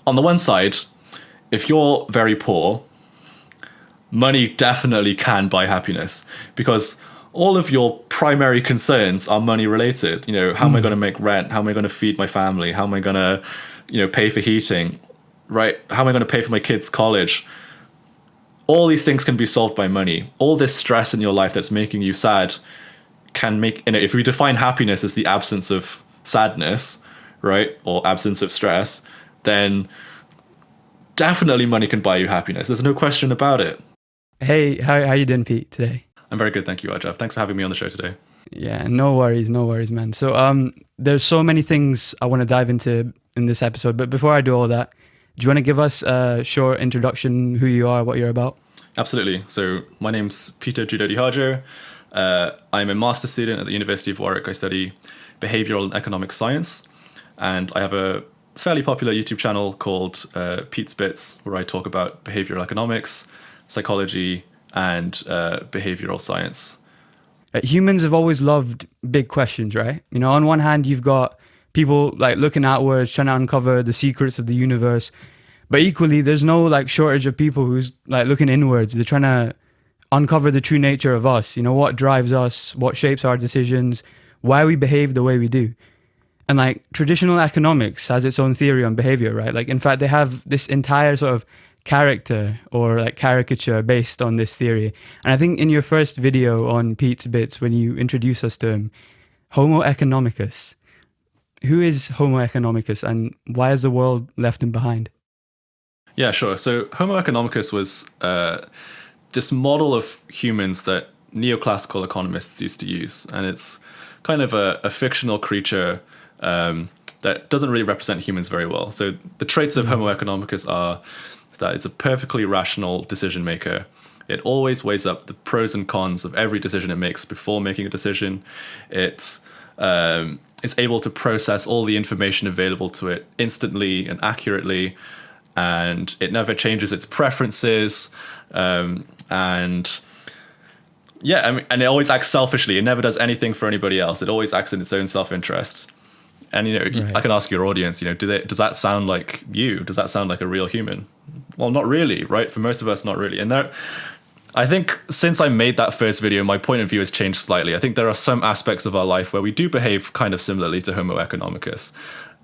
on the one side, if you're very poor, money definitely can buy happiness, because all of your primary concerns are money related. How am I going to make rent? How am I going to feed my family? How am I going to, pay for heating, right? How am I going to pay for my kids' college? All these things can be solved by money. All this stress in your life that's making you sad can make, if we define happiness as the absence of sadness, right? Or absence of stress, then definitely money can buy you happiness. There's no question about it. Hey, how you doing, Pete, today? I'm very good, thank you, Arjav. Thanks for having me on the show today. Yeah, no worries, man. So there's so many things I want to dive into in this episode, but before I do all that, do you want to give us a short introduction, who you are, what you're about? Absolutely. So my name's Peter Judodihardjo. I'm a master's student at the University of Warwick. I study Behavioural and Economic Science, and I have a fairly popular YouTube channel called PetesBITS, where I talk about behavioural economics, psychology, and behavioural science. Humans have always loved big questions, right? On one hand, you've got people like looking outwards, trying to uncover the secrets of the universe. But equally, there's no like shortage of people who's like looking inwards. They're trying to uncover the true nature of us. What drives us, what shapes our decisions, why we behave the way we do. And like traditional economics has its own theory on behavior, right? Like in fact, they have this entire sort of character or like caricature based on this theory. And I think in your first video on PetesBITS, when you introduce us to him, Homo Economicus. Who is Homo Economicus and why has the world left him behind? Yeah, sure. So Homo Economicus was this model of humans that neoclassical economists used to use. And it's kind of a fictional creature that doesn't really represent humans very well. So the traits of Homo Economicus are that it's a perfectly rational decision maker. It always weighs up the pros and cons of every decision it makes before making a decision. It's able to process all the information available to it instantly and accurately, and it never changes its preferences. And it always acts selfishly. It never does anything for anybody else. It always acts in its own self-interest. And, right. I can ask your audience, does that sound like you? Does that sound like a real human? Well, not really, right? For most of us, not really. And I think since I made that first video, my point of view has changed slightly. I think there are some aspects of our life where we do behave kind of similarly to Homo Economicus.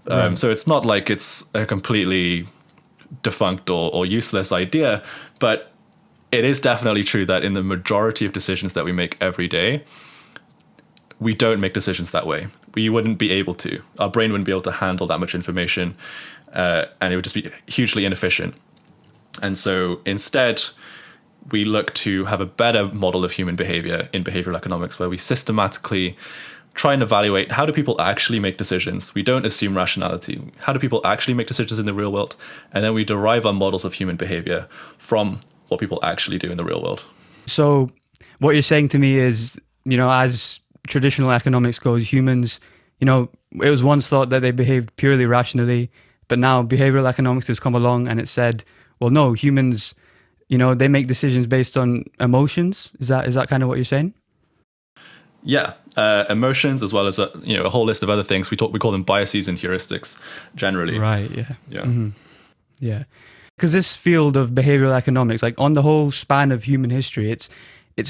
Right. So it's not like it's a completely defunct or useless idea, but it is definitely true that in the majority of decisions that we make every day, we don't make decisions that way. We wouldn't be able to. Our brain wouldn't be able to handle that much information, and it would just be hugely inefficient. And so instead, we look to have a better model of human behavior in behavioral economics, where we systematically try and evaluate how do people actually make decisions. We don't assume rationality. How do people actually make decisions in the real world? And then we derive our models of human behavior from what people actually do in the real world. So what you're saying to me is, as traditional economics goes, humans, it was once thought that they behaved purely rationally, but now behavioral economics has come along and it said, well, no, humans, they make decisions based on emotions. Is that kind of what you're saying? Yeah, emotions, as well as a whole list of other things. We call them biases and heuristics generally. Right. Yeah. Yeah. Mm-hmm. Yeah. Because this field of behavioral economics, like on the whole span of human history, it's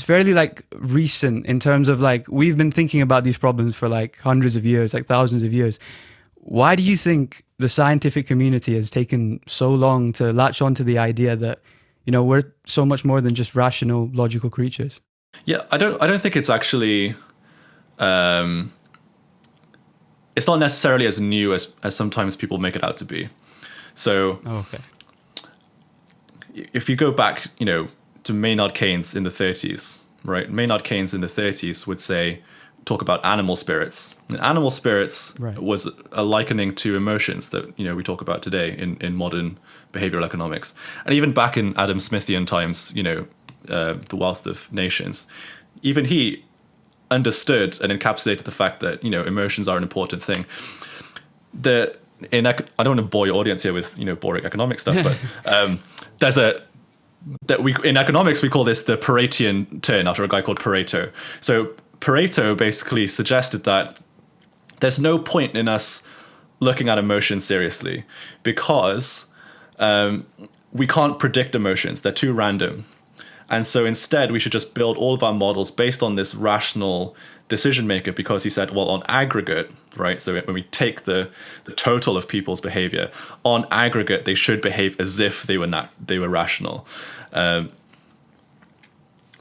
fairly like recent in terms of like we've been thinking about these problems for like hundreds of years, like thousands of years. Why do you think the scientific community has taken so long to latch onto the idea that we're so much more than just rational, logical creatures? Yeah, I don't think it's actually it's not necessarily as new as sometimes people make it out to be. So if you go back, to Maynard Keynes in the 30s, right? Maynard Keynes in the 30s would talk about animal spirits. And animal spirits was a likening to emotions that, we talk about today in modern behavioral economics. And even back in Adam Smithian times, The Wealth of Nations, even he understood and encapsulated the fact that, emotions are an important thing. I don't want to bore your audience here with, boring economic stuff, but in economics, we call this the Paretian turn after a guy called Pareto. So Pareto basically suggested that there's no point in us looking at emotions seriously because we can't predict emotions. They're too random. And so instead, we should just build all of our models based on this rational decision maker, because he said, well, on aggregate, right? So when we take the total of people's behavior, on aggregate, they should behave as if they were rational. But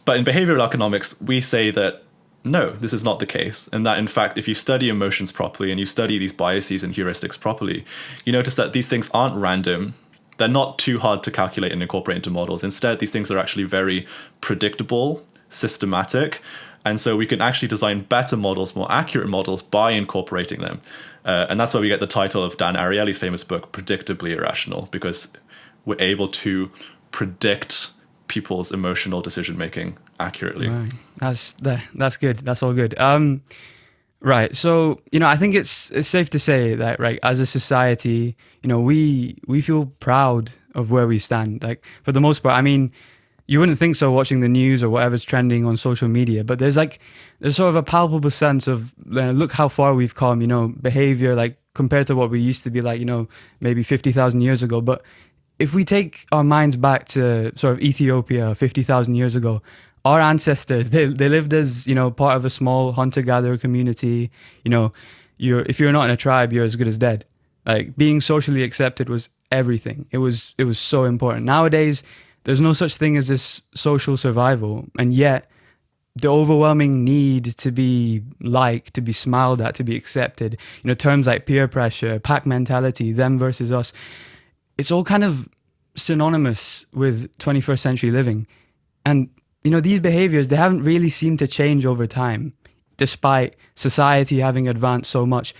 in behavioral economics, we say that no, this is not the case. And that, in fact, if you study emotions properly and you study these biases and heuristics properly, you notice that these things aren't random. They're not too hard to calculate and incorporate into models. Instead, these things are actually very predictable, systematic. And so we can actually design better models, more accurate models, by incorporating them. And that's why we get the title of Dan Ariely's famous book, Predictably Irrational, because we're able to predict people's emotional decision-making accurately. Right. That's good. That's all good. Right. So, I think it's safe to say that, right, as a society, we feel proud of where we stand. Like, for the most part, I mean, you wouldn't think so watching the news or whatever's trending on social media, but there's sort of a palpable sense of, look how far we've come, behavior, like, compared to what we used to be like, maybe 50,000 years ago. But if we take our minds back to sort of Ethiopia 50,000 years ago, our ancestors, they lived as, part of a small hunter-gatherer community. If you're not in a tribe, you're as good as dead. Like, being socially accepted was everything. It was so important. Nowadays, there's no such thing as this social survival. And yet, the overwhelming need to be liked, to be smiled at, to be accepted, terms like peer pressure, pack mentality, them versus us, it's all kind of synonymous with 21st century living. And, these behaviors, they haven't really seemed to change over time, despite society having advanced so much.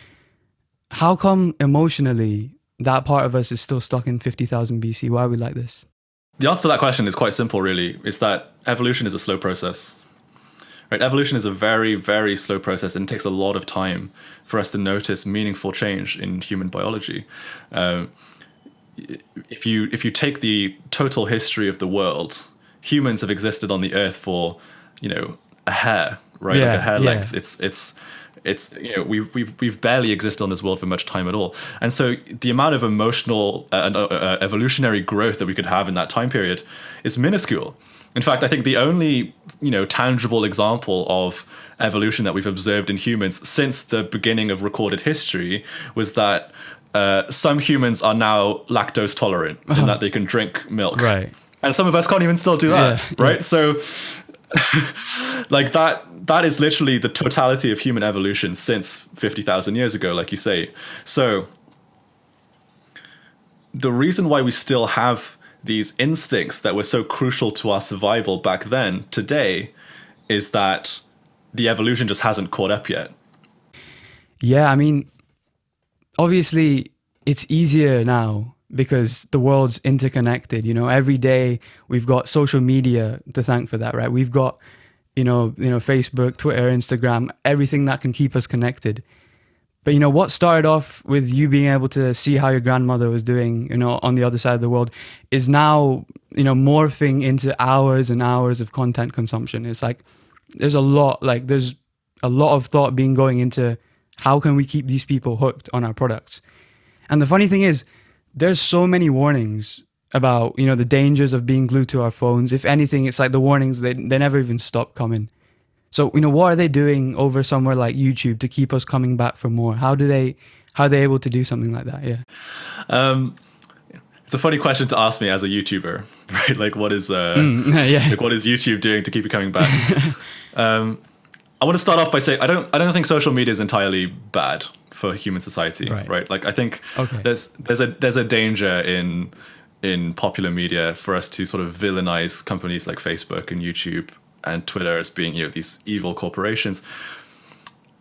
How come emotionally that part of us is still stuck in 50,000 BC? Why are we like this? The answer to that question is quite simple, really. It's that evolution is a slow process. Right? Evolution is a very, very slow process, and it takes a lot of time for us to notice meaningful change in human biology. If you take the total history of the world, humans have existed on the earth for, a hair, right? Yeah, like a hair yeah. length. It's we've barely existed on this world for much time at all. And so the amount of emotional evolutionary growth that we could have in that time period is minuscule. In fact, I think the only, tangible example of evolution that we've observed in humans since the beginning of recorded history was that some humans are now lactose tolerant in that they can drink milk. Right. And some of us can't even still do that, Yeah, right? yeah. So like that is literally the totality of human evolution since 50,000 years ago, like you say. So the reason why we still have these instincts that were so crucial to our survival back then, today, is that the evolution just hasn't caught up yet. Yeah, I mean, obviously it's easier now because the world's interconnected. Every day we've got social media to thank for that, right? We've got, Facebook, Twitter, Instagram, everything that can keep us connected. But what started off with you being able to see how your grandmother was doing, on the other side of the world, is now, morphing into hours and hours of content consumption. It's like there's a lot of thought being going into how can we keep these people hooked on our products. And the funny thing is, there's so many warnings about, the dangers of being glued to our phones. If anything, it's like the warnings, they never even stop coming. So, what are they doing over somewhere like YouTube to keep us coming back for more? How are they able to do something like that? Yeah. It's a funny question to ask me as a YouTuber, right? Like, what is yeah. like what is YouTube doing to keep you coming back? I want to start off by saying I don't think social media is entirely bad for human society, right? Like, I think there's a danger in popular media for us to sort of villainize companies like Facebook and YouTube and Twitter as being, these evil corporations.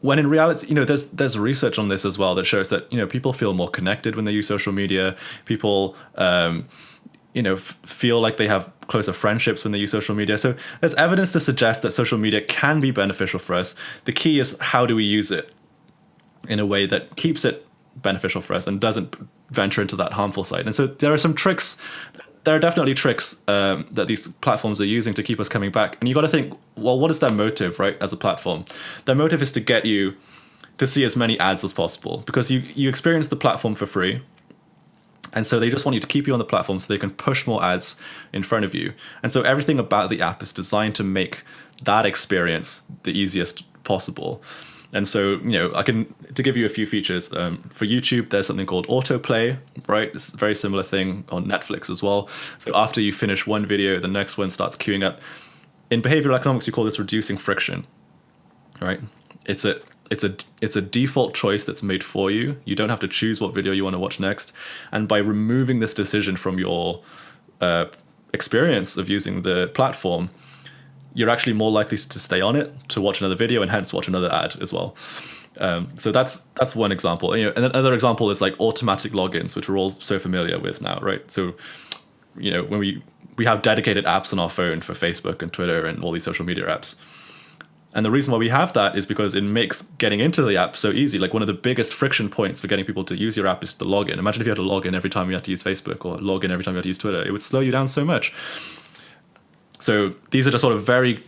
When in reality, there's research on this as well that shows that, people feel more connected when they use social media. People, feel like they have closer friendships when they use social media. So there's evidence to suggest that social media can be beneficial for us. The key is, how do we use it in a way that keeps it beneficial for us and doesn't venture into that harmful side? And so there are some tricks. There are definitely tricks that these platforms are using to keep us coming back. And you got to think, well, what is their motive, right, as a platform? Their motive is to get you to see as many ads as possible, because you experience the platform for free. And so they just want you to keep you on the platform so they can push more ads in front of you. And so everything about the app is designed to make that experience the easiest possible. And so, to give you a few features, for YouTube, there's something called Autoplay, right? It's a very similar thing on Netflix as well. So after you finish one video, the next one starts queuing up. In behavioral economics, we call this reducing friction, right? It's a default choice that's made for you. You don't have to choose what video you want to watch next. And by removing this decision from your experience of using the platform, you're actually more likely to stay on it, to watch another video, and hence watch another ad as well. So that's one example. And another example is like automatic logins, which we're all so familiar with now, right? So, when we have dedicated apps on our phone for Facebook and Twitter and all these social media apps. And the reason why we have that is because it makes getting into the app so easy. Like one of the biggest friction points for getting people to use your app is the login. Imagine if you had to log in every time you had to use Facebook, or log in every time you had to use Twitter. It would slow you down so much. So these are just sort of very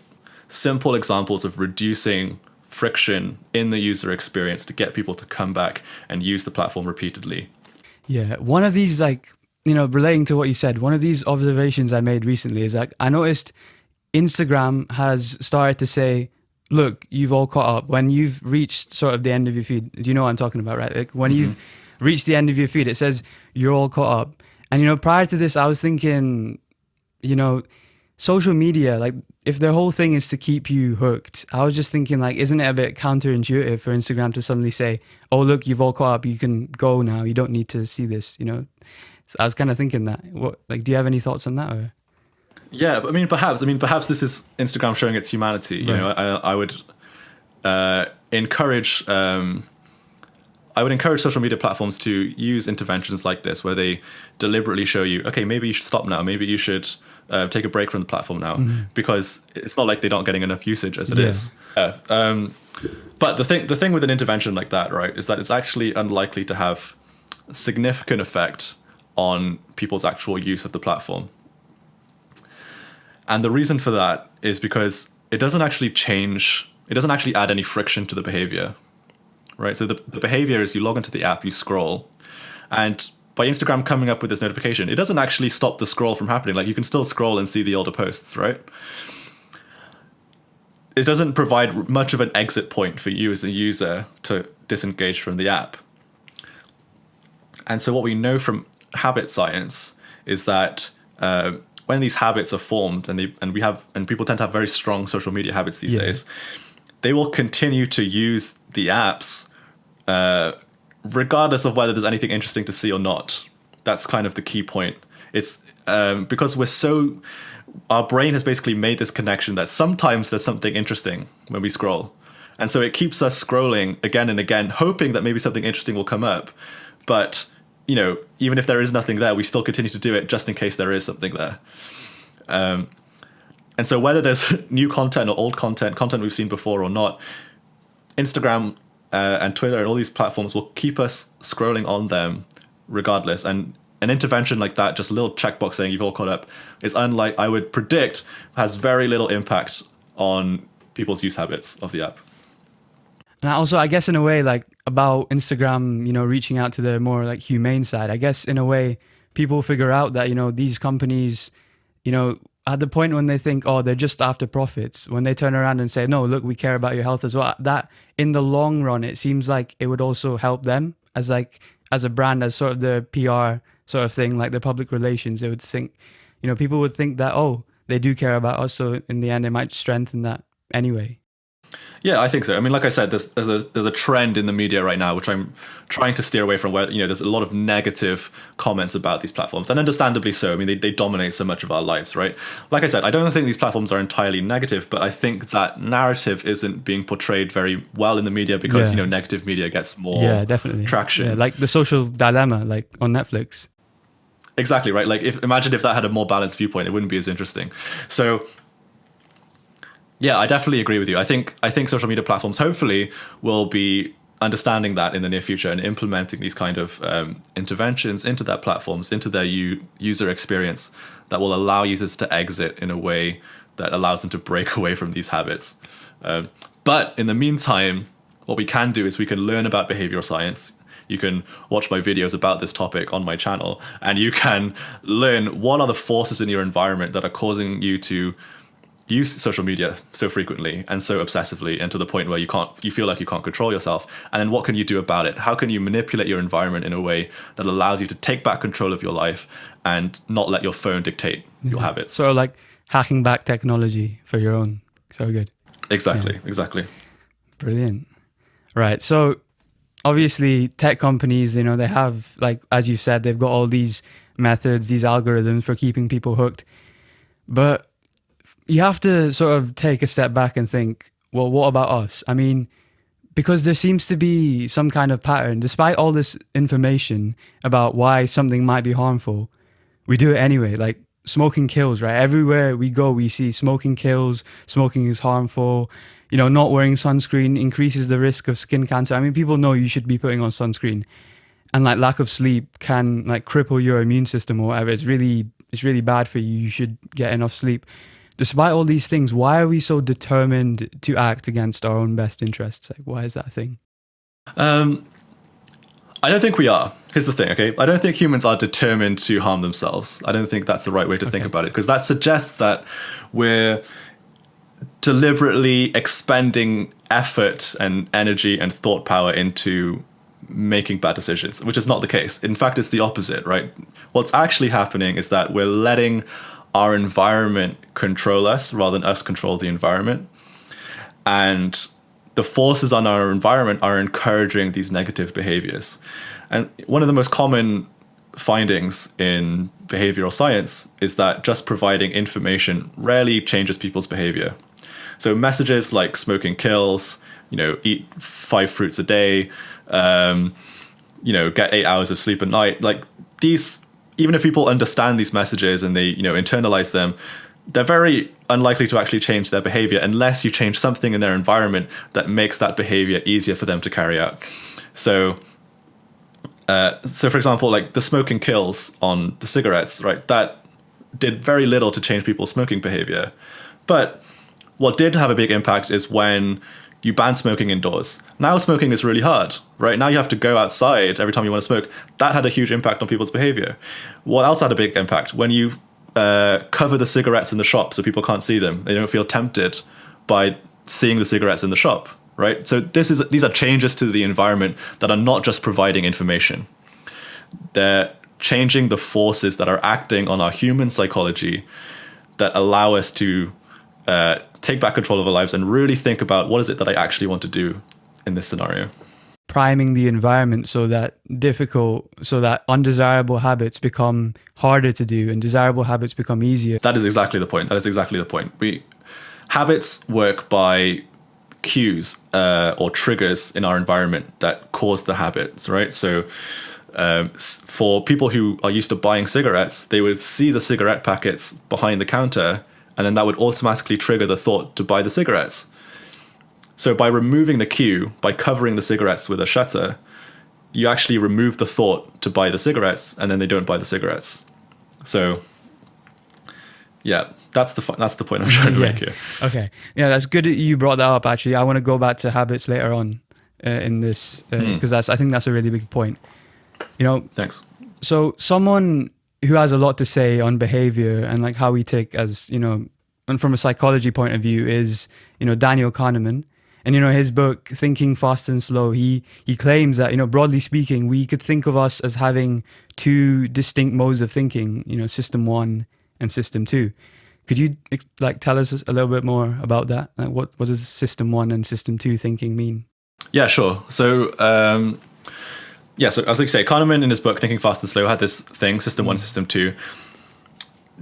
simple examples of reducing friction in the user experience to get people to come back and use the platform repeatedly. Yeah, one of these, relating to what you said, one of these observations I made recently is like, I noticed Instagram has started to say, look, you've all caught up. When you've reached sort of the end of your feed, do you know what I'm talking about, right? Like when you've reached the end of your feed, it says you're all caught up. And, prior to this, I was thinking, social media, like if their whole thing is to keep you hooked, I was just thinking like, isn't it a bit counterintuitive for Instagram to suddenly say, oh, look, you've all caught up. You can go now. You don't need to see this, So I was kind of thinking that. Do you have any thoughts on that? Or? Yeah, but perhaps this is Instagram showing its humanity. Right. I would encourage social media platforms to use interventions like this, where they deliberately show you, okay, maybe you should stop now. Maybe you should take a break from the platform now, because it's not like they're not getting enough usage as it is. But the thing with an intervention like that, right, is that it's actually unlikely to have significant effect on people's actual use of the platform. And the reason for that is because it doesn't actually add any friction to the behavior, right? So the behavior is you log into the app, you scroll, and by Instagram coming up with this notification, it doesn't actually stop the scroll from happening. Like you can still scroll and see the older posts, right? It doesn't provide much of an exit point for you as a user to disengage from the app. And so what we know from habit science is that when these habits are formed, and people tend to have very strong social media habits these days, they will continue to use the apps regardless of whether there's anything interesting to see or not. That's kind of the key point. It's because our brain has basically made this connection that sometimes there's something interesting when we scroll. And so it keeps us scrolling again and again, hoping that maybe something interesting will come up. But even if there is nothing there, we still continue to do it just in case there is something there. And so whether there's new content or old content we've seen before or not, Instagram and Twitter and all these platforms will keep us scrolling on them regardless. And an intervention like that, just a little checkbox saying you've all caught up, is I would predict, has very little impact on people's use habits of the app. And also, I guess in a way, like about Instagram, reaching out to the more like humane side, I guess in a way, people figure out that, these companies, at the point when they think, oh, they're just after profits, when they turn around and say, no, look, we care about your health as well, that in the long run, it seems like it would also help them as a brand, as sort of the PR sort of thing, like the public relations. They would think, people would think that, oh, they do care about us. So in the end, it might strengthen that anyway. Yeah, I think so. I mean, like I said, there's a trend in the media right now, which I'm trying to steer away from, where there's a lot of negative comments about these platforms, and understandably so. I mean, they dominate so much of our lives, right? Like I said, I don't think these platforms are entirely negative, but I think that narrative isn't being portrayed very well in the media because negative media gets more definitely traction. Yeah, like The Social Dilemma, like on Netflix. Exactly right. Like imagine if that had a more balanced viewpoint, it wouldn't be as interesting. So. Yeah, I definitely agree with you. I think social media platforms hopefully will be understanding that in the near future and implementing these kind of interventions into their platforms, into their user experience that will allow users to exit in a way that allows them to break away from these habits. But in the meantime, what we can do is we can learn about behavioral science, You can watch my videos about this topic on my channel, and you can learn what are the forces in your environment that are causing you to use social media so frequently and so obsessively, and to the point where you feel like you can't control yourself. And then what can you do about it? How can you manipulate your environment in a way that allows you to take back control of your life and not let your phone dictate your habits? So like hacking back technology for your own. So good. Exactly. Brilliant. Right. So obviously tech companies, they have, like, as you said, they've got all these methods, these algorithms for keeping people hooked. But you have to sort of take a step back and think, well, what about us? I mean, because there seems to be some kind of pattern, despite all this information about why something might be harmful, we do it anyway. Like smoking kills, right? Everywhere we go, we see smoking kills, smoking is harmful. Not wearing sunscreen increases the risk of skin cancer. I mean, people know you should be putting on sunscreen, and like lack of sleep can like cripple your immune system or whatever. It's really bad for you. You should get enough sleep. Despite all these things, why are we so determined to act against our own best interests? Like, why is that a thing? I don't think we are. Here's the thing, okay? I don't think humans are determined to harm themselves. I don't think that's the right way to think about it, because that suggests that we're deliberately expending effort and energy and thought power into making bad decisions, which is not the case. In fact, it's the opposite, right? What's actually happening is that we're letting our environment control us rather than us control the environment. And the forces on our environment are encouraging these negative behaviors. And one of the most common findings in behavioral science is that just providing information rarely changes people's behavior. So messages like smoking kills, eat 5 fruits a day, get 8 hours of sleep at night, like these, even if people understand these messages and they, internalize them, they're very unlikely to actually change their behavior unless you change something in their environment that makes that behavior easier for them to carry out. So for example, like the smoking kills on the cigarettes, right? That did very little to change people's smoking behavior. But what did have a big impact is when you ban smoking indoors. Now smoking is really hard, right? Now you have to go outside every time you want to smoke. That had a huge impact on people's behavior. What else had a big impact? When you cover the cigarettes in the shop so people can't see them, they don't feel tempted by seeing the cigarettes in the shop, right? So these are changes to the environment that are not just providing information. They're changing the forces that are acting on our human psychology that allow us to take back control of our lives and really think about what is it that I actually want to do in this scenario. Priming the environment so that undesirable habits become harder to do and desirable habits become easier. That is exactly the point. Habits work by cues or triggers in our environment that cause the habits, right? So for people who are used to buying cigarettes, they would see the cigarette packets behind the counter, and then that would automatically trigger the thought to buy the cigarettes. So by removing the cue, by covering the cigarettes with a shutter, you actually remove the thought to buy the cigarettes, and then they don't buy the cigarettes. So yeah, that's the point I'm trying to make here. Okay. Yeah, that's good that you brought that up, actually. I want to go back to habits later on in this, because I think that's a really big point. Thanks. So someone who has a lot to say on behavior and like how we take as, and from a psychology point of view is, Daniel Kahneman. And, his book, Thinking Fast and Slow, he claims that, broadly speaking, we could think of us as having 2 distinct modes of thinking, system 1 and system 2. Could you tell us a little bit more about that? Like what does system 1 and system 2 thinking mean? Yeah, sure. So, so as I say, Kahneman in his book, Thinking Fast and Slow, had this thing, system 1, system 2.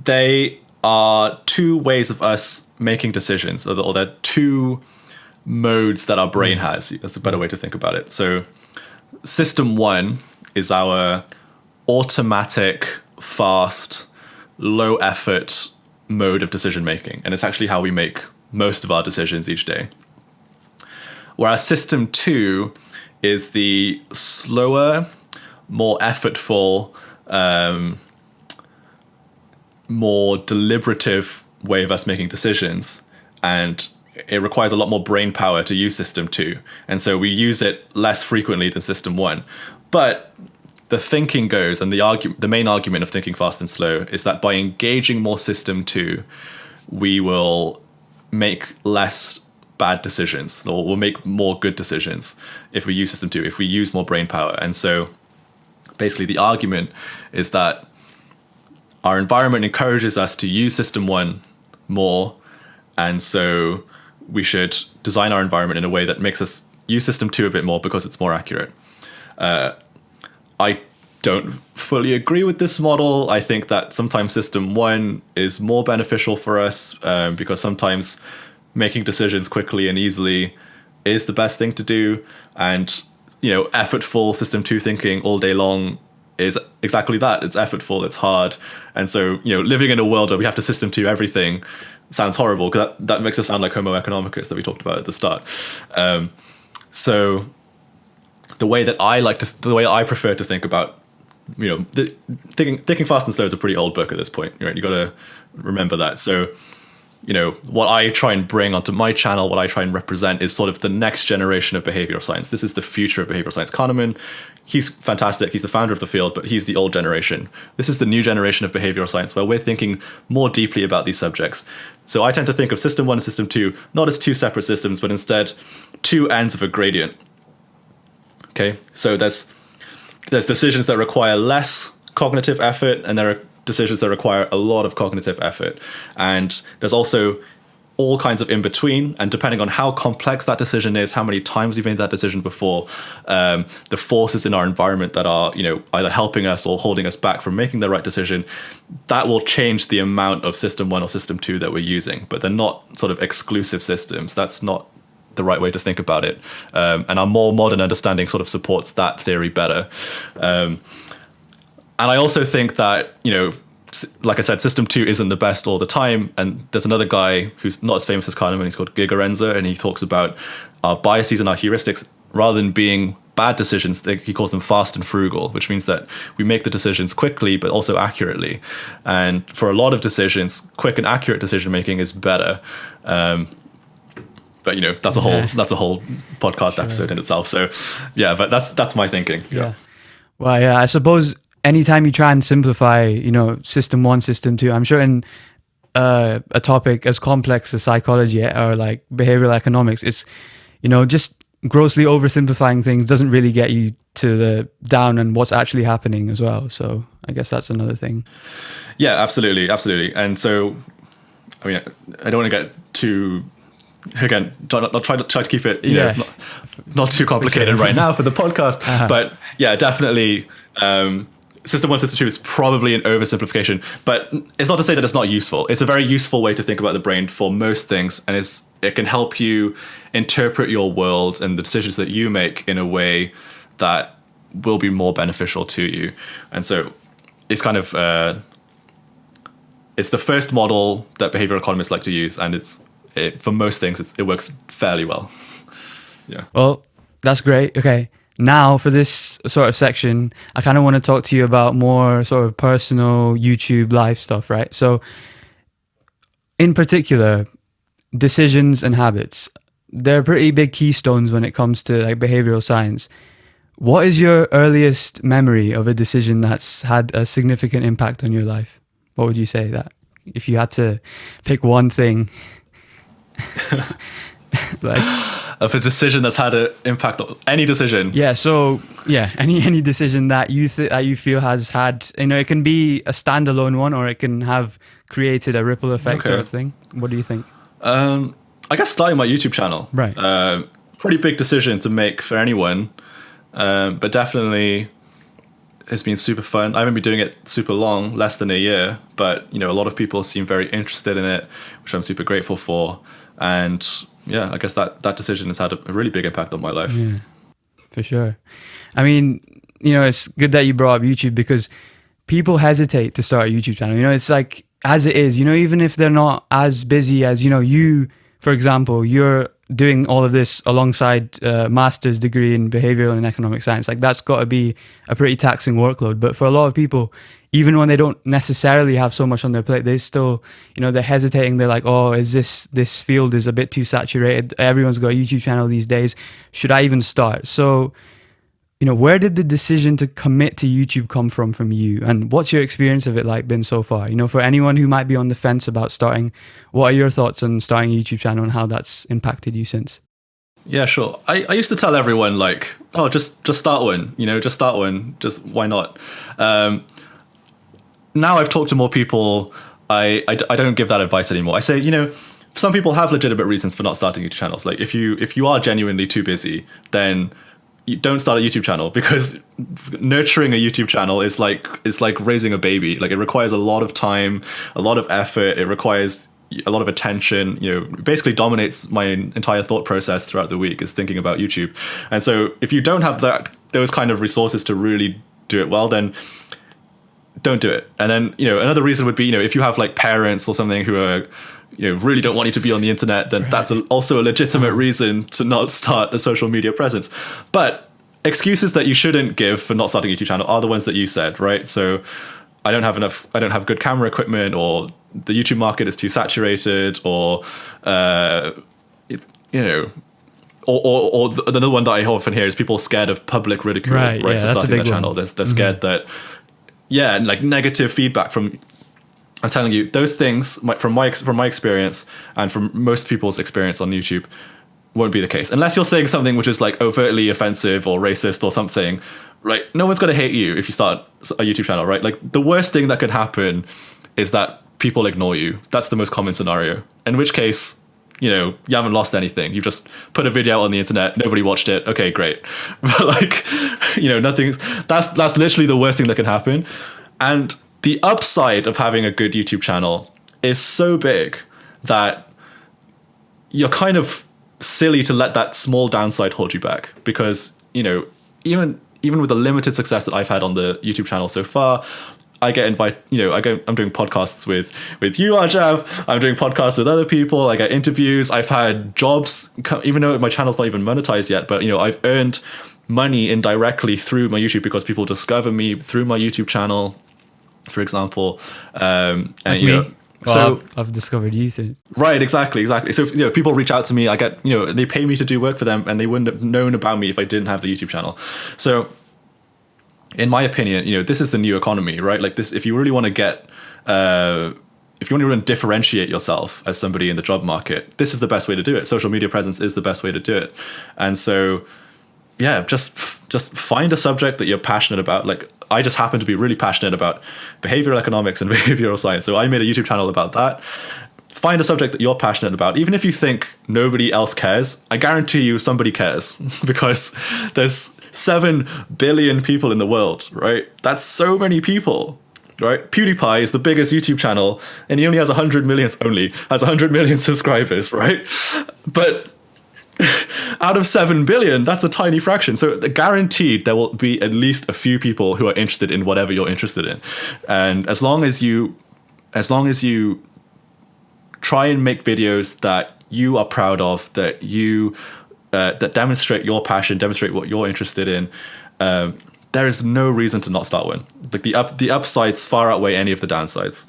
They are 2 ways of us making decisions, or they're 2 modes that our brain has. That's a better way to think about it. So system 1 is our automatic, fast, low effort mode of decision making. And it's actually how we make most of our decisions each day. Whereas system 2 is the slower, more effortful, more deliberative way of us making decisions. And it requires a lot more brain power to use system 2. And so we use it less frequently than system 1. But the thinking goes, and the main argument of thinking fast and slow is that by engaging more system 2, we will make less bad decisions, or we'll make more good decisions if we use system 2, if we use more brain power. And so basically the argument is that our environment encourages us to use system 1 more, and so we should design our environment in a way that makes us use system 2 a bit more because it's more accurate. I don't fully agree with this model. I think that sometimes system 1 is more beneficial for us because sometimes making decisions quickly and easily is the best thing to do. And, effortful system 2 thinking all day long is exactly that. It's effortful, it's hard. And so, living in a world where we have to system 2 everything sounds horrible, because that makes us sound like Homo Economicus that we talked about at the start. So the way I prefer to think about, thinking fast and slow is a pretty old book at this point. Right? You got to remember that. So, what I try and bring onto my channel, what I try and represent, is sort of the next generation of behavioral science. This is the future of behavioral science. Kahneman, he's fantastic. He's the founder of the field, but he's the old generation. This is the new generation of behavioral science, where we're thinking more deeply about these subjects. So I tend to think of system 1 and system 2 not as two separate systems, but instead two ends of a gradient. Okay, so there's decisions that require less cognitive effort, and there are decisions that require a lot of cognitive effort. And there's also all kinds of in between. And depending on how complex that decision is, how many times we've made that decision before, the forces in our environment that are, either helping us or holding us back from making the right decision, that will change the amount of system 1 or system 2 that we're using. But they're not sort of exclusive systems. That's not the right way to think about it. And our more modern understanding sort of supports that theory better. And I also think that, like I said, system 2 isn't the best all the time. And there's another guy who's not as famous as Kahneman. He's called Gigerenzer, and he talks about our biases and our heuristics, rather than being bad decisions, he calls them fast and frugal, which means that we make the decisions quickly, but also accurately. And for a lot of decisions, quick and accurate decision making is better. But that's a whole podcast episode in itself. So yeah, but that's my thinking. Yeah. Well, yeah, I suppose anytime you try and simplify, system 1, system 2, I'm sure in a topic as complex as psychology or like behavioral economics, it's, just grossly oversimplifying things doesn't really get you to the down and what's actually happening as well. So I guess that's another thing. Yeah, absolutely. And so, I mean, I don't want to get too, again, I'll try to keep it, not too complicated right now for the podcast, but yeah, definitely, system 1, system 2 is probably an oversimplification, but it's not to say that it's not useful. It's a very useful way to think about the brain for most things, and it can help you interpret your world and the decisions that you make in a way that will be more beneficial to you. And so it's kind of it's the first model that behavioral economists like to use, and for most things it works fairly well. Yeah. Well, that's great. Okay. Now, for this sort of section, I kind of want to talk to you about more sort of personal YouTube live stuff, right? So, in particular, decisions and habits. They're pretty big keystones when it comes to like behavioral science. What is your earliest memory of a decision that's had a significant impact on your life? What would you say that if you had to pick one thing? Like of a decision that's had an impact on any decision. Yeah. So yeah, any decision that you that you feel has had, it can be a standalone one, or it can have created a ripple effect sort of thing. What do you think? I guess starting my YouTube channel. Right. Pretty big decision to make for anyone, but definitely it's been super fun. I haven't been doing it super long, less than a year, but a lot of people seem very interested in it, which I'm super grateful for. And yeah, I guess that decision has had a really big impact on my life. Yeah, for sure. I mean, it's good that you brought up YouTube, because people hesitate to start a YouTube channel. It's like, as it is, even if they're not as busy as, you, for example, you're doing all of this alongside a master's degree in behavioral and economic science. Like, that's got to be a pretty taxing workload. But for a lot of people, even when they don't necessarily have so much on their plate, they still, they're hesitating. They're like, oh, is this field is a bit too saturated. Everyone's got a YouTube channel these days. Should I even start? So where did the decision to commit to YouTube come from you? And what's your experience of it like been so far? For anyone who might be on the fence about starting, what are your thoughts on starting a YouTube channel and how that's impacted you since? Yeah, sure. I used to tell everyone like, oh, just start one, just start one. Just why not? Now I've talked to more people. I don't give that advice anymore. I say, some people have legitimate reasons for not starting YouTube channels. Like if you are genuinely too busy, then you don't start a YouTube channel, because nurturing a YouTube channel is like raising a baby. Like it requires a lot of time, a lot of effort. It requires a lot of attention. Basically dominates my entire thought process throughout the week is thinking about YouTube. And so if you don't have those kind of resources to really do it well, then don't do it. And then another reason would be if you have like parents or something who are really don't want you to be on the internet, then that's also a legitimate reason to not start a social media presence. But excuses that you shouldn't give for not starting a YouTube channel are the ones that you said, right? So I don't have good camera equipment, or the YouTube market is too saturated, or or another one that I often hear is people scared of public ridicule, right for starting their channel. They're scared that, like negative feedback from. I'm telling you, those things from my experience and from most people's experience on YouTube won't be the case, unless you're saying something which is like overtly offensive or racist or something. Right? No one's going to hate you if you start a YouTube channel, right? Like the worst thing that could happen is that people ignore you. That's the most common scenario. In which case, you haven't lost anything. You just put a video out on the internet, nobody watched it. Okay, great. But like, that's literally the worst thing that can happen. And the upside of having a good YouTube channel is so big that you're kind of silly to let that small downside hold you back, because even with the limited success that I've had on the YouTube channel so far, I get invited. I'm doing podcasts with you, Arjav. I'm doing podcasts with other people. I get interviews. I've had jobs, even though my channel's not even monetized yet. But I've earned money indirectly through my YouTube, because people discover me through my YouTube channel, for example. And like me. So I've discovered you through. Right, exactly. So people reach out to me. I get they pay me to do work for them, and they wouldn't have known about me if I didn't have the YouTube channel. So in my opinion, this is the new economy, right? Like this, if you really want to get if you want to differentiate yourself as somebody in the job market, this is the best way to do it. Social media presence is the best way to do it. And so just find a subject that you're passionate about. Like I just happen to be really passionate about behavioral economics and behavioral science. So I made a YouTube channel about that. Find a subject that you're passionate about. Even if you think nobody else cares, I guarantee you somebody cares, because there's 7 billion people in the world, right? That's so many people, right? PewDiePie is the biggest YouTube channel, and he only has 100 million subscribers, right? But out of 7 billion, that's a tiny fraction. So guaranteed there will be at least a few people who are interested in whatever you're interested in. And as long as you try and make videos that you are proud of, that that demonstrate your passion, demonstrate what you're interested in, there is no reason to not start one. Like the upsides far outweigh any of the downsides.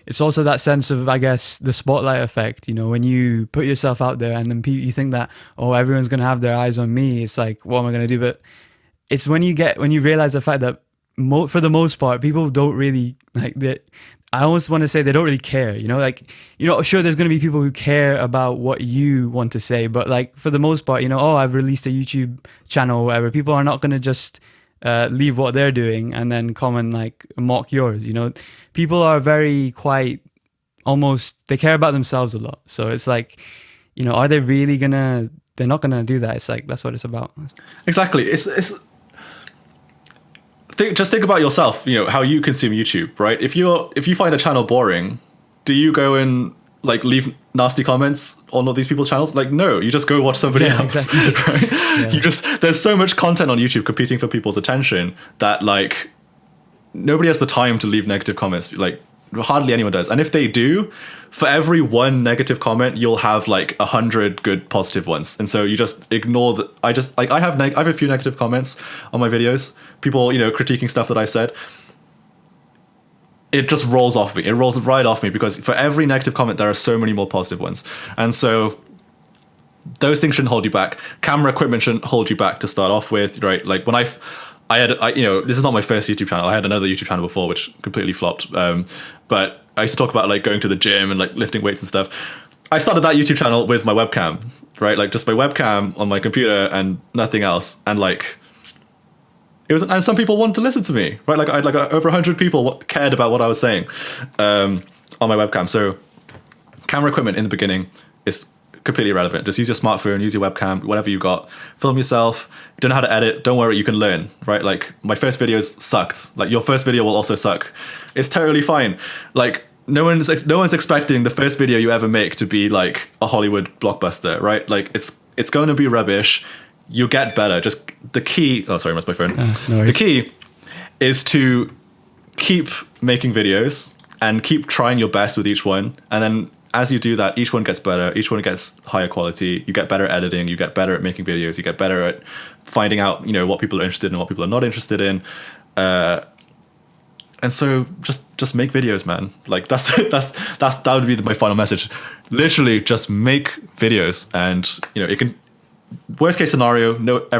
It's also that sense of, I guess, the spotlight effect. When you put yourself out there and then you think that, oh, everyone's going to have their eyes on me. It's like, what am I going to do? But it's when you realize the fact that for the most part, people don't really like that. I almost want to say they don't really care, sure, there's going to be people who care about what you want to say, but like for the most part, oh, I've released a YouTube channel or whatever, people are not going to just leave what they're doing and then come and like mock yours. People are very quite almost, they care about themselves a lot. So it's like, are they really they're not gonna do that. It's like, that's what it's about. Exactly. Just think about yourself, how you consume YouTube, right? If you find a channel boring, do you go and like leave nasty comments on all these people's channels? Like, no, you just go watch somebody else, exactly. Right? Yeah. There's so much content on YouTube competing for people's attention that like nobody has the time to leave negative comments. Like hardly anyone does. And if they do, for every one negative comment, you'll have like 100 good positive ones. And so you just ignore that. I have a few negative comments on my videos. People, critiquing stuff that I've said. It just rolls off me. It rolls right off me, because for every negative comment, there are so many more positive ones. And so those things shouldn't hold you back. Camera equipment shouldn't hold you back to start off with, right? Like when I this is not my first YouTube channel. I had another YouTube channel before, which completely flopped. But I used to talk about like going to the gym and like lifting weights and stuff. I started that YouTube channel with my webcam, right? Like just my webcam on my computer and nothing else. And like, it was, and some people wanted to listen to me, right? Like I had like over 100 people cared about what I was saying on my webcam. So camera equipment in the beginning is completely irrelevant. Just use your smartphone, use your webcam, whatever you got, film yourself. Don't know how to edit, don't worry, you can learn, right? Like my first videos sucked. Like your first video will also suck. It's totally fine. Like no one's expecting the first video you ever make to be like a Hollywood blockbuster, right? Like it's going to be rubbish. You'll get better. Just the key, oh sorry, that's my phone. No the key is to keep making videos and keep trying your best with each one. And then as you do that, each one gets better, each one gets higher quality, you get better at editing, you get better at making videos, you get better at finding out, you know, what people are interested in and what people are not interested in. And so just make videos, man. Like that would be my final message. Literally just make videos, and you know, it can, worst case scenario,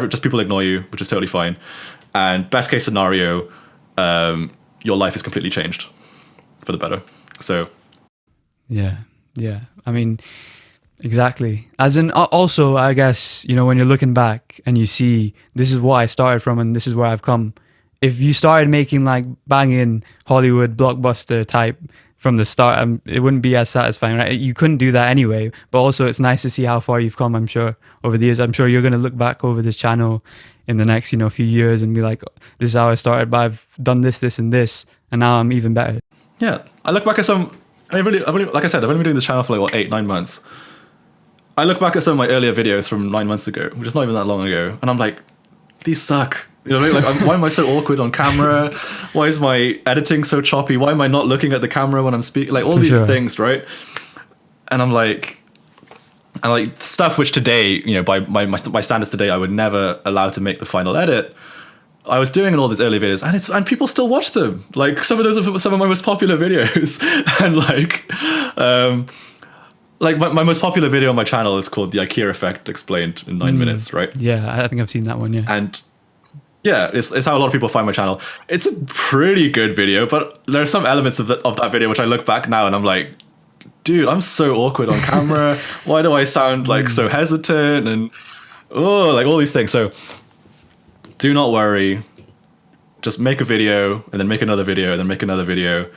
just people ignore you, which is totally fine. And best case scenario, your life is completely changed for the better. So yeah, I mean, exactly. As in, also, I guess, you know, when you're looking back and you see this is what I started from and this is where I've come. If you started making like banging Hollywood blockbuster type from the start, it wouldn't be as satisfying, right? You couldn't do that anyway. But also, it's nice to see how far you've come. I'm sure over the years, I'm sure you're going to look back over this channel in the next, you know, few years and be like, this is how I started, but I've done this, and this, and now I'm even better. Yeah, I look back at some. I've only, like I said, I've only been doing this channel for like, 8-9 months. I look back at some of my earlier videos from 9 months ago, which is not even that long ago, and I'm like, these suck. You know what I mean? Like, why am I so awkward on camera? Why is my editing so choppy? Why am I not looking at the camera when I'm speaking? Like all these things, right? And I'm like stuff which today, you know, by my standards today, I would never allow to make the final edit. I was doing in all these early videos, and people still watch them. Like some of those are some of my most popular videos, and like my most popular video on my channel is called the IKEA effect explained in 9 minutes, right? Yeah, I think I've seen that one. Yeah, and yeah, it's how a lot of people find my channel. It's a pretty good video, but there are some elements of that video which I look back now and I'm like, dude, I'm so awkward on camera. Why do I sound like so hesitant and like all these things? So do not worry. Just make a video and then make another video and then make another video,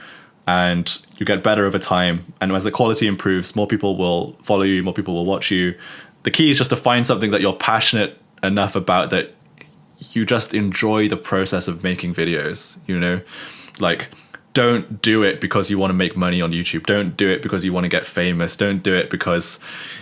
and you get better over time. And as the quality improves, more people will follow you, more people will watch you. The key is just to find something that you're passionate enough about that you just enjoy the process of making videos, you know? Like, don't do it because you want to make money on YouTube. Don't do it because you want to get famous. Don't do it because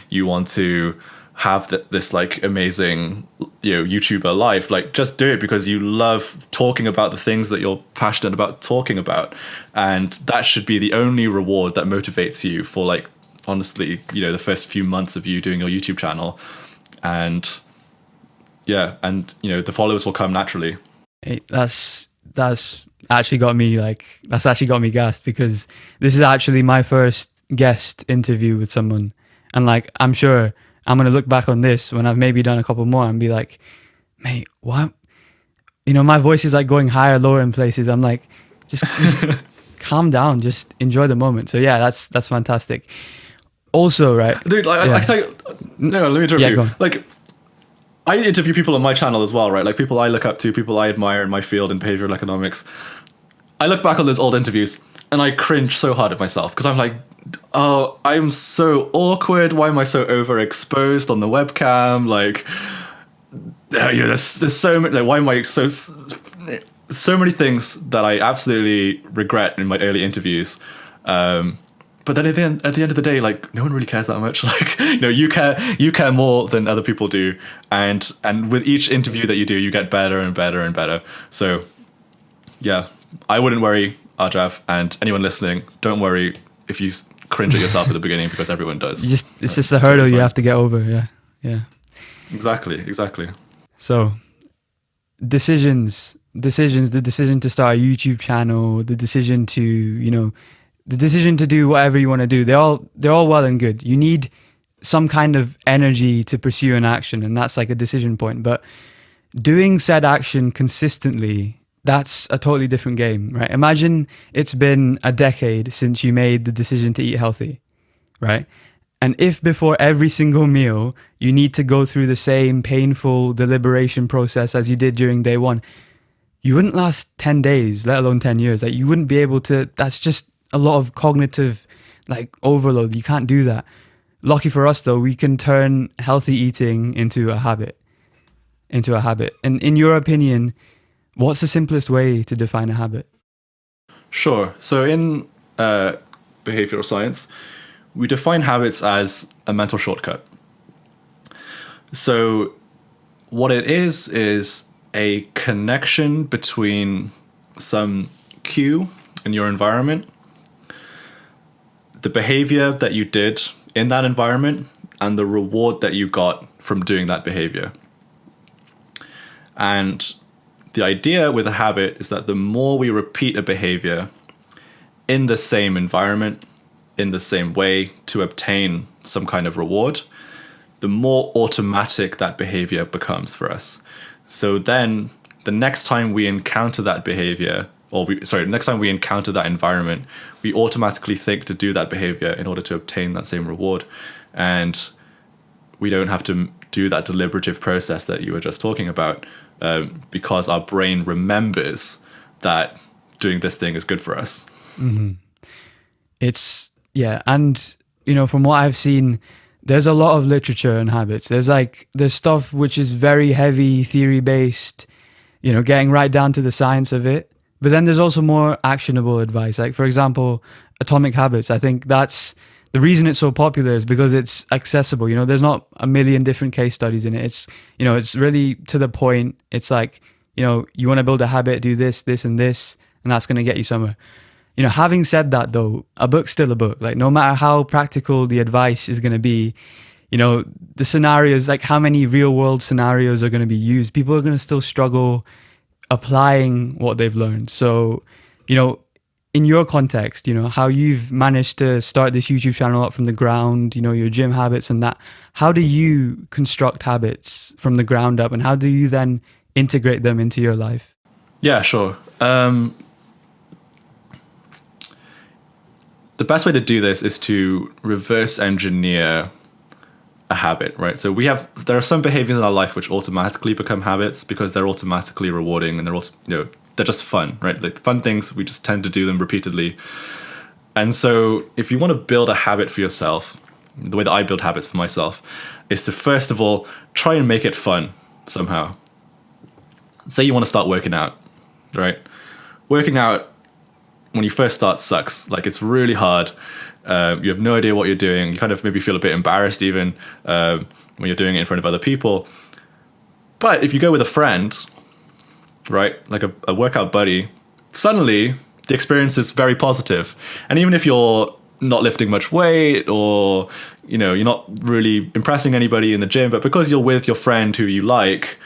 you want to have this like amazing, you know, YouTuber life. Like, just do it because you love talking about the things that you're passionate about talking about. And that should be the only reward that motivates you for, like, honestly, you know, the first few months of you doing your YouTube channel. And yeah, and you know, the followers will come naturally. Hey, that's actually got me gassed, because this is actually my first guest interview with someone, and like, I'm sure I'm gonna look back on this when I've maybe done a couple more and be like, mate, what? You know, my voice is like going higher, lower in places. I'm like, just calm down, just enjoy the moment. So yeah, that's fantastic. Also, right, dude, like, yeah. I say, no, let me interrupt you. Like, I interview people on my channel as well, right? Like people I look up to, people I admire in my field in behavioral economics. I look back on those old interviews and I cringe so hard at myself because I'm like, oh, I'm so awkward. Why am I so overexposed on the webcam? Like, you know, there's so many. Like, why am I so many things that I absolutely regret in my early interviews. But then at the end of the day, like, no one really cares that much. Like, you know, you care more than other people do, and with each interview that you do, you get better and better and better. So, yeah, I wouldn't worry, Arjav, and anyone listening, don't worry if you cringe at yourself at the beginning, because everyone does. It's just a hurdle you have to get over. Yeah. Exactly. So, decisions, the decision to start a YouTube channel, the decision to, you know, the decision to do whatever you want to do, they're all well and good. You need some kind of energy to pursue an action, and that's like a decision point. But doing said action consistently, that's a totally different game, right? Imagine it's been a decade since you made the decision to eat healthy, right? And if before every single meal you need to go through the same painful deliberation process as you did during day one, you wouldn't last 10 days, let alone 10 years. Like, you wouldn't be able to, that's just a lot of cognitive like overload. You can't do that. Lucky for us though, we can turn healthy eating into a habit. And in your opinion, what's the simplest way to define a habit? Sure. So in behavioral science, we define habits as a mental shortcut. So what it is a connection between some cue in your environment, the behavior that you did in that environment, and the reward that you got from doing that behavior. And the idea with a habit is that the more we repeat a behavior in the same environment, in the same way to obtain some kind of reward, the more automatic that behavior becomes for us. So then the next time we encounter that behavior, next time we encounter that environment, we automatically think to do that behavior in order to obtain that same reward. And we don't have to do that deliberative process that you were just talking about, because our brain remembers that doing this thing is good for us. Mm-hmm. And from what I've seen, there's a lot of literature on habits. There's stuff which is very heavy theory based, getting right down to the science of it. But then there's also more actionable advice. Like, for example, Atomic Habits. I think that's the reason it's so popular is because it's accessible. There's not a million different case studies in it. It's, it's really to the point. It's like, you want to build a habit, do this, this, and this, and that's going to get you somewhere. Having said that though, a book's still a book. Like, no matter how practical the advice is going to be, the scenarios, like how many real world scenarios are going to be used, people are going to still struggle applying what they've learned. So, in your context, how you've managed to start this YouTube channel up from the ground, your gym habits and that, how do you construct habits from the ground up, and how do you then integrate them into your life? Yeah, sure. The best way to do this is to reverse engineer a habit, right? So there are some behaviors in our life which automatically become habits because they're automatically rewarding, and they're also, they're just fun, right? Like fun things, we just tend to do them repeatedly. And so if you want to build a habit for yourself, the way that I build habits for myself is to first of all try and make it fun somehow. Say you want to start working out, right? Working out when you first start sucks. Like, it's really hard. You have no idea what you're doing. You kind of maybe feel a bit embarrassed even when you're doing it in front of other people. But if you go with a friend, right, like a workout buddy, suddenly the experience is very positive. And even if you're not lifting much weight, or you're not really impressing anybody in the gym, but because you're with your friend who you like,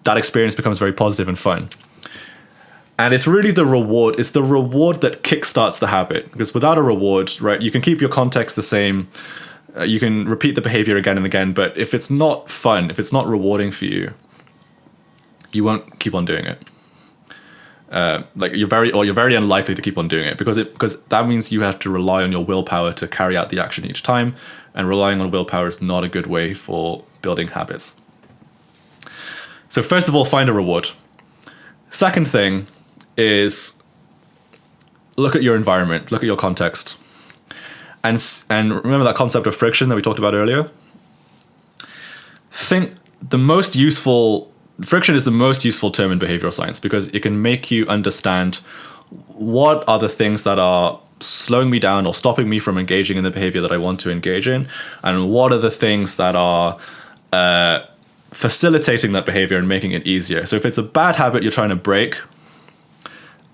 that experience becomes very positive and fun. And it's really the reward. It's the reward that kickstarts the habit. Because without a reward, right, you can keep your context the same. You can repeat the behavior again and again. But if it's not fun, if it's not rewarding for you, you won't keep on doing it. You're very unlikely to keep on doing it because that means you have to rely on your willpower to carry out the action each time. And relying on willpower is not a good way for building habits. So first of all, find a reward. Second thing is look at your environment, look at your context, and remember that concept of friction that we talked about earlier. Think friction is the most useful term in behavioral science because it can make you understand what are the things that are slowing me down or stopping me from engaging in the behavior that I want to engage in, and what are the things that are facilitating that behavior and making it easier. So if it's a bad habit you're trying to break,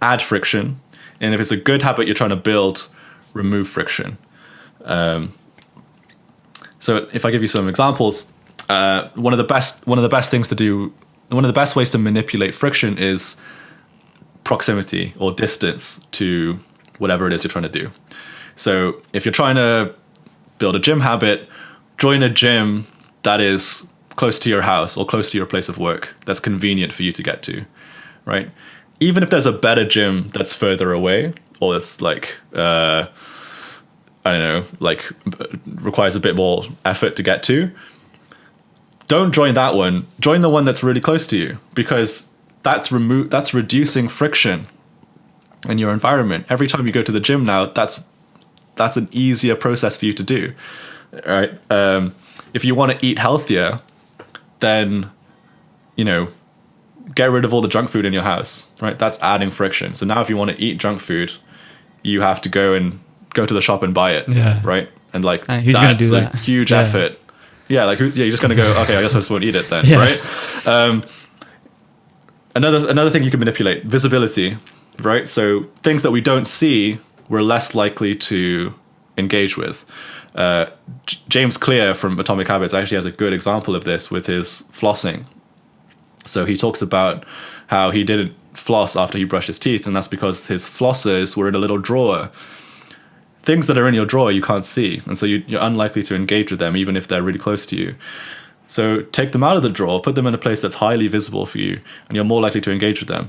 add friction. And if it's a good habit you're trying to build, remove friction. So if I give you some examples, one of the best things to do, one of the best ways to manipulate friction is proximity or distance to whatever it is you're trying to do. So if you're trying to build a gym habit, join a gym that is close to your house or close to your place of work, that's convenient for you to get to, right? Even if there's a better gym that's further away, or that's like, I don't know, like requires a bit more effort to get to, don't join that one. Join the one that's really close to you, because that's reducing friction in your environment. Every time you go to the gym now, that's an easier process for you to do, right? If you want to eat healthier, then, you know, get rid of all the junk food in your house, right? That's adding friction. So now if you want to eat junk food, you have to go to the shop and buy it, right? And like, who's gonna do that? A huge effort. Yeah, like you're just gonna go, okay, I guess I just won't eat it then, right? Another thing you can manipulate, visibility, right? So things that we don't see, we're less likely to engage with. James Clear from Atomic Habits actually has a good example of this with his flossing. So he talks about how he didn't floss after he brushed his teeth, and that's because his flossers were in a little drawer. Things that are in your drawer you can't see, and so you're unlikely to engage with them even if they're really close to you. So take them out of the drawer, put them in a place that's highly visible for you, and you're more likely to engage with them.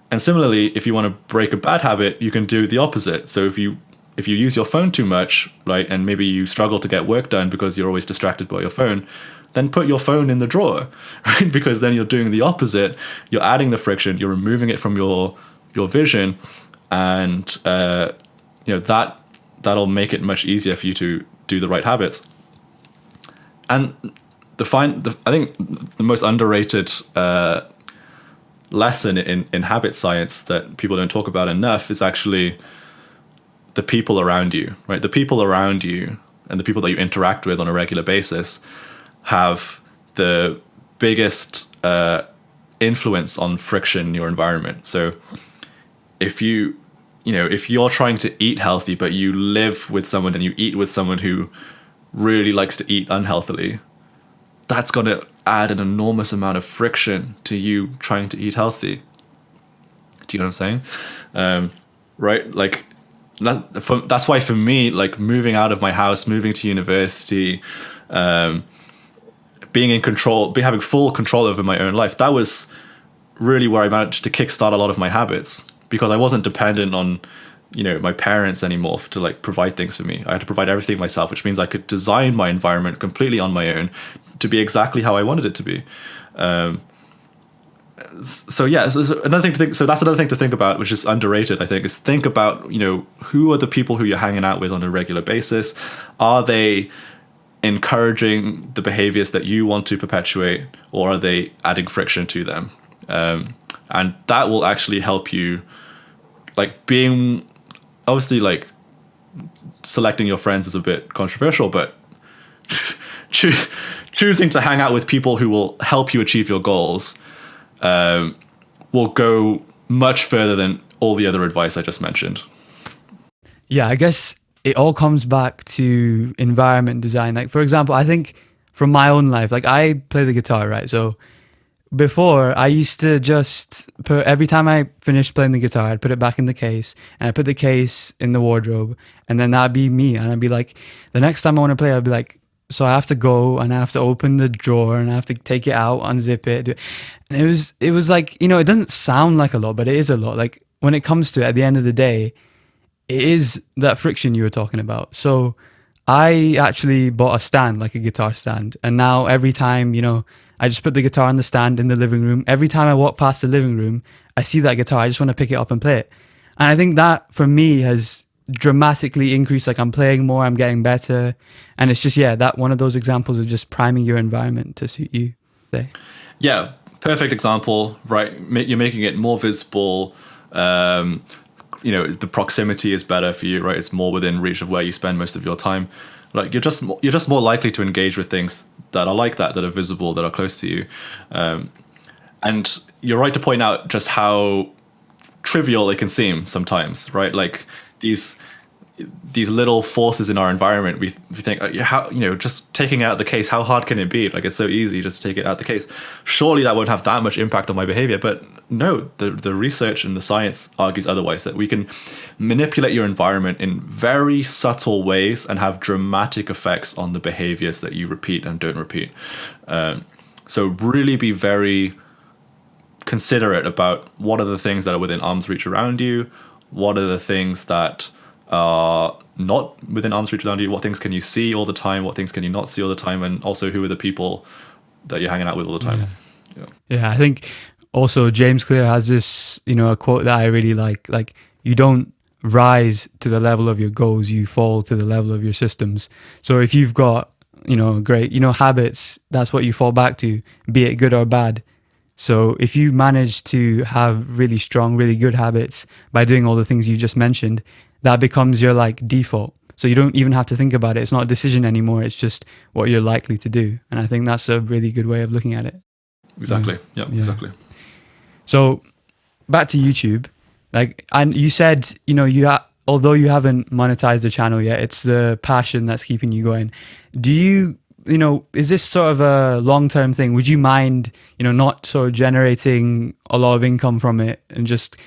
And similarly, if you want to break a bad habit, you can do the opposite. So if you use your phone too much, right, and maybe you struggle to get work done because you're always distracted by your phone, then put your phone in the drawer, right? Because then you're doing the opposite. You're adding the friction, you're removing it from your vision, and that'll make it much easier for you to do the right habits. And I think the most underrated lesson in habit science that people don't talk about enough is actually the people around you, right? The people around you and the people that you interact with on a regular basis have the biggest influence on friction in your environment. So if you're trying to eat healthy, but you live with someone and you eat with someone who really likes to eat unhealthily, that's going to add an enormous amount of friction to you trying to eat healthy. Do you know what I'm saying? Right? Like that's why for me, like moving out of my house, moving to university, being in control, having full control over my own life, that was really where I managed to kickstart a lot of my habits, because I wasn't dependent on, my parents anymore to like provide things for me. I had to provide everything myself, which means I could design my environment completely on my own to be exactly how I wanted it to be. So that's another thing to think about, which is underrated, I think, is think about, who are the people who you're hanging out with on a regular basis? Are they encouraging the behaviors that you want to perpetuate, or are they adding friction to them? And that will actually help you, like, being, obviously, like, selecting your friends is a bit controversial, but choosing to hang out with people who will help you achieve your goals will go much further than all the other advice I just mentioned. Yeah, I guess it all comes back to environment design. Like, for example, I think from my own life, like I play the guitar, right? So before, I used to just put, every time I finished playing the guitar, I'd put it back in the case, and I'd put the case in the wardrobe, and then that'd be me. And I'd be like, the next time I want to play, I'd be like, so I have to go and I have to open the drawer and I have to take it out, unzip it. And it was like, it doesn't sound like a lot, but it is a lot. Like when it comes to it, at the end of the day, it is that friction you were talking about. So I actually bought a stand, like a guitar stand. And now every time, I just put the guitar on the stand in the living room. Every time I walk past the living room, I see that guitar. I just want to pick it up and play it. And I think that for me has dramatically increased. Like I'm playing more, I'm getting better. And it's just, that one of those examples of just priming your environment to suit you. Yeah, perfect example, right? You're making it more visible. The proximity is better for you, right? It's more within reach of where you spend most of your time. Like you're just more likely to engage with things that are like that are visible, that are close to you. And you're right to point out just how trivial it can seem sometimes, right? Like these these little forces in our environment, we think, how, just taking out the case, how hard can it be? Like, it's so easy just to take it out the case. Surely that won't have that much impact on my behavior. But no, the research and the science argues otherwise, that we can manipulate your environment in very subtle ways and have dramatic effects on the behaviors that you repeat and don't repeat. So really be very considerate about what are the things that are within arm's reach around you, what are the things that are not within arm's reach around you, what things can you see all the time, what things can you not see all the time, and also who are the people that you're hanging out with all the time. Yeah, I think also James Clear has this, a quote that I really like, you don't rise to the level of your goals, you fall to the level of your systems. So if you've got, great, habits, that's what you fall back to, be it good or bad. So if you manage to have really strong, really good habits by doing all the things you just mentioned, that becomes your default. So you don't even have to think about it. It's not a decision anymore. It's just what you're likely to do. And I think that's a really good way of looking at it. Exactly. Yeah, exactly. So back to YouTube, and you said, although you haven't monetized the channel yet, it's the passion that's keeping you going. Do you, is this sort of a long-term thing? Would you mind, not sort of generating a lot of income from it and just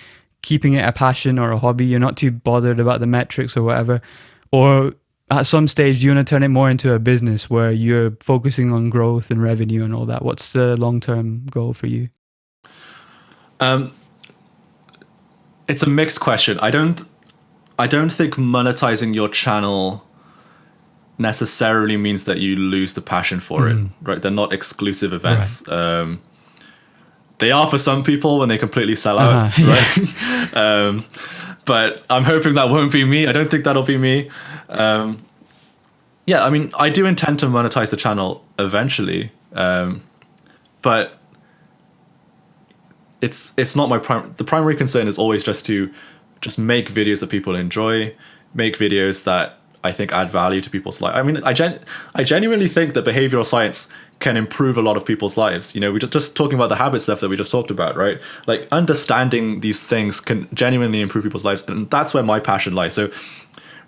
keeping it a passion or a hobby? You're not too bothered about the metrics or whatever? Or at some stage, do you want to turn it more into a business where you're focusing on growth and revenue and all that? What's the long-term goal for you? It's a mixed question. I don't think monetizing your channel necessarily means that you lose the passion for it, right? They're not exclusive events. Right. They are for some people when they completely sell out, right? But I'm hoping that won't be me. I don't think that'll be me. I mean, I do intend to monetize the channel eventually, but it's not my the primary concern is always just make videos that people enjoy, make videos that I think add value to people's life. I mean, I genuinely think that behavioral science can improve a lot of people's lives. We just talking about the habit stuff that we just talked about, right? Like, understanding these things can genuinely improve people's lives, and that's where my passion lies. So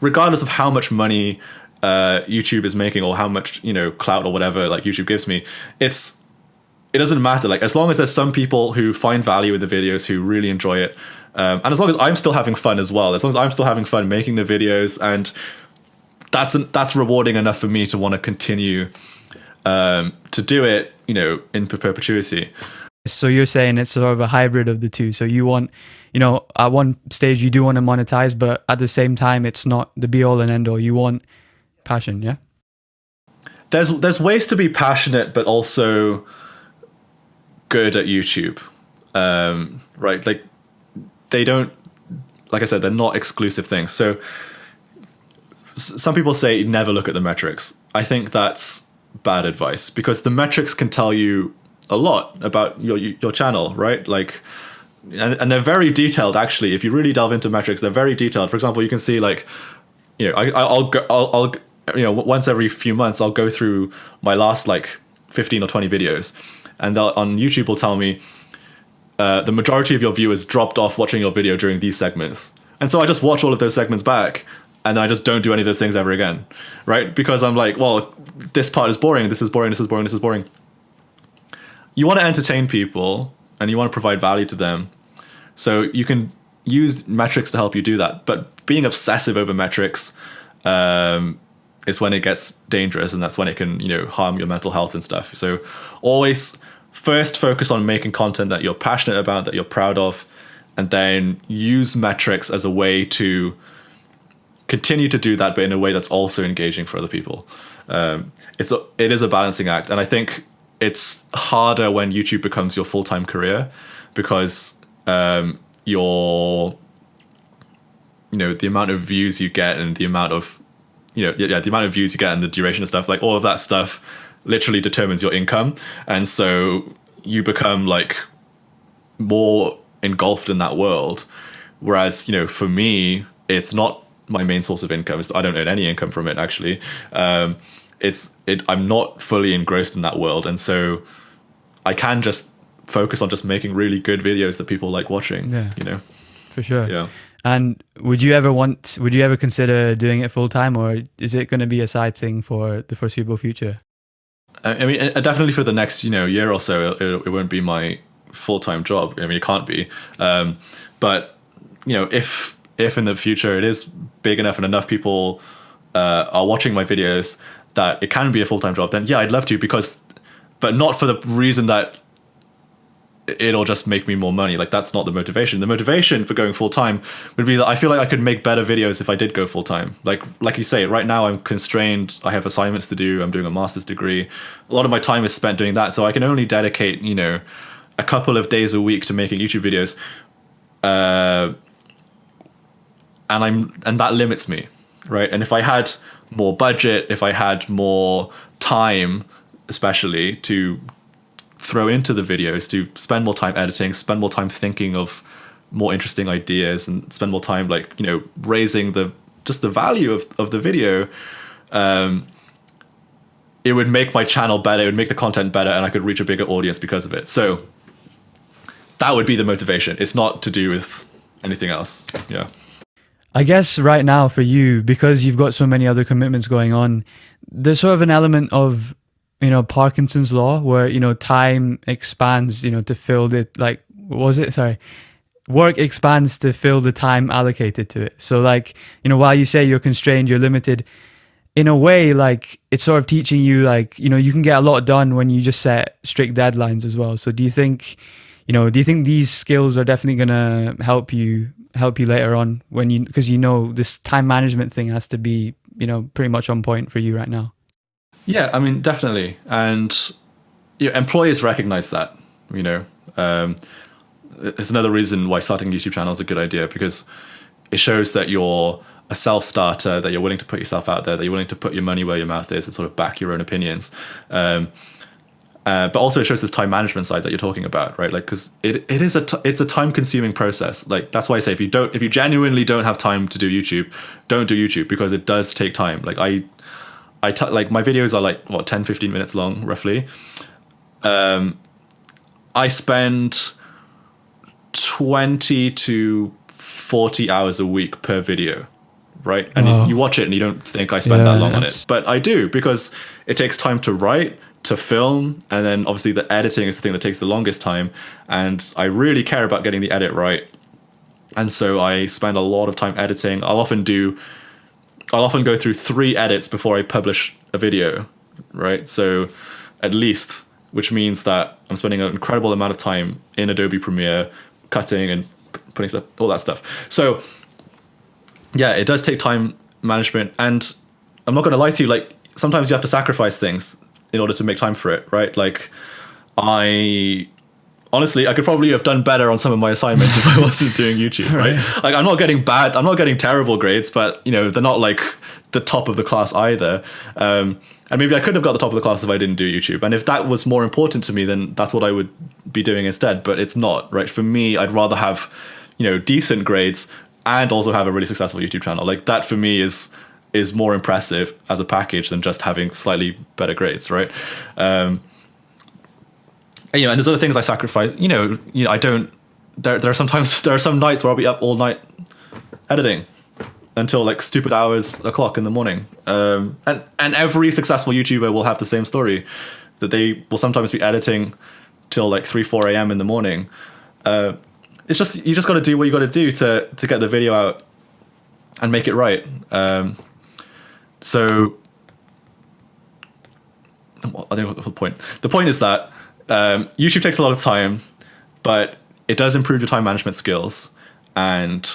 regardless of how much money YouTube is making, or how much clout or whatever YouTube gives me, it doesn't matter. As long as there's some people who find value in the videos, who really enjoy it, and as long as I'm still having fun as well, as long as I'm still having fun making the videos, and that's rewarding enough for me to want to continue to do it, in perpetuity. So you're saying it's sort of a hybrid of the two. So you want, at one stage you do want to monetize, but at the same time, it's not the be all and end all. You want passion, yeah? There's ways to be passionate, but also good at YouTube, right? They don't, like I said, they're not exclusive things. So some people say never look at the metrics. I think that's bad advice, because the metrics can tell you a lot about your channel, right? And they're very detailed, actually. If you really delve into metrics, they're very detailed. For example, you can see I'll once every few months I'll go through my last 15 or 20 videos, and on YouTube will tell me the majority of your viewers dropped off watching your video during these segments. And so I just watch all of those segments back, and then I just don't do any of those things ever again, right? Because I'm like, well, this part is boring, this is boring, this is boring, this is boring. You want to entertain people, and you want to provide value to them. So you can use metrics to help you do that. But being obsessive over metrics is when it gets dangerous, and that's when it can, harm your mental health and stuff. So always first focus on making content that you're passionate about, that you're proud of, and then use metrics as a way to continue to do that, but in a way that's also engaging for other people. It is a balancing act, and I think it's harder when YouTube becomes your full-time career, because the amount of views you get, and the amount of the amount of views you get, and the duration of stuff, all of that stuff literally determines your income, and so you become more engulfed in that world. Whereas for me, it's not my main source of income. I don't earn any income from it, actually. I'm not fully engrossed in that world, and so I can just focus on just making really good videos that people like watching. for sure. Yeah. And would you ever consider doing it full time, or is it going to be a side thing for the foreseeable future? I mean, definitely for the next, year or so, it won't be my full-time job. I mean, it can't be. But, if in the future it is big enough and enough people are watching my videos that it can be a full-time job, then yeah, I'd love to, but not for the reason that it'll just make me more money. Like, that's not the motivation. The motivation for going full-time would be that I feel like I could make better videos if I did go full-time. Like you say, right now I'm constrained. I have assignments to do. I'm doing a master's degree. A lot of my time is spent doing that. So I can only dedicate, a couple of days a week to making YouTube videos. And that limits me, right? And if I had more budget, if I had more time, especially to throw into the videos, to spend more time editing, spend more time thinking of more interesting ideas, and spend more time raising the value of the video, it would make my channel better, it would make the content better, and I could reach a bigger audience because of it. So that would be the motivation. It's not to do with anything else. Yeah. I guess right now for you, because you've got so many other commitments going on, there's sort of an element of Parkinson's law, where, time expands, to fill the, work expands to fill the time allocated to it. So while you say you're constrained, you're limited, in a way, it's sort of teaching you, you can get a lot done when you just set strict deadlines as well. So do you think these skills are definitely going to help you later on because this time management thing has to be, pretty much on point for you right now? Yeah, I mean, definitely. And employers recognize that, it's another reason why starting a YouTube channel is a good idea, because it shows that you're a self-starter, that you're willing to put yourself out there, that you're willing to put your money where your mouth is and sort of back your own opinions. But also it shows this time management side that you're talking about, right? Because it's a time-consuming process. That's why I say if you genuinely don't have time to do YouTube, don't do YouTube, because it does take time. My videos are 10, 15 minutes long, roughly. I spend 20 to 40 hours a week per video, right? And you watch it and you don't think I spend that long on it. But I do, because it takes time to write, to film, and then obviously the editing is the thing that takes the longest time. And I really care about getting the edit right. And so I spend a lot of time editing. I'll often go through 3 edits before I publish a video, right? So at least, which means that I'm spending an incredible amount of time in Adobe Premiere, cutting and putting stuff, all that stuff. So yeah, it does take time management. And I'm not going to lie to you, sometimes you have to sacrifice things in order to make time for it, right? Honestly, I could probably have done better on some of my assignments if I wasn't doing YouTube, right? I'm not getting terrible grades, but they're not the top of the class either. And maybe I could have got the top of the class if I didn't do YouTube. And if that was more important to me, then that's what I would be doing instead. But it's not, right? For me, I'd rather have, decent grades and also have a really successful YouTube channel. That for me is more impressive as a package than just having slightly better grades, right? And there's other things I sacrifice. I don't. There are some nights where I'll be up all night editing until stupid o'clock in the morning. And every successful YouTuber will have the same story, that they will sometimes be editing till 3, 4 a.m. in the morning. It's just, you just got to do what you got to do to get the video out and make it right. So I don't know what the point. The point is that YouTube takes a lot of time, but it does improve your time management skills and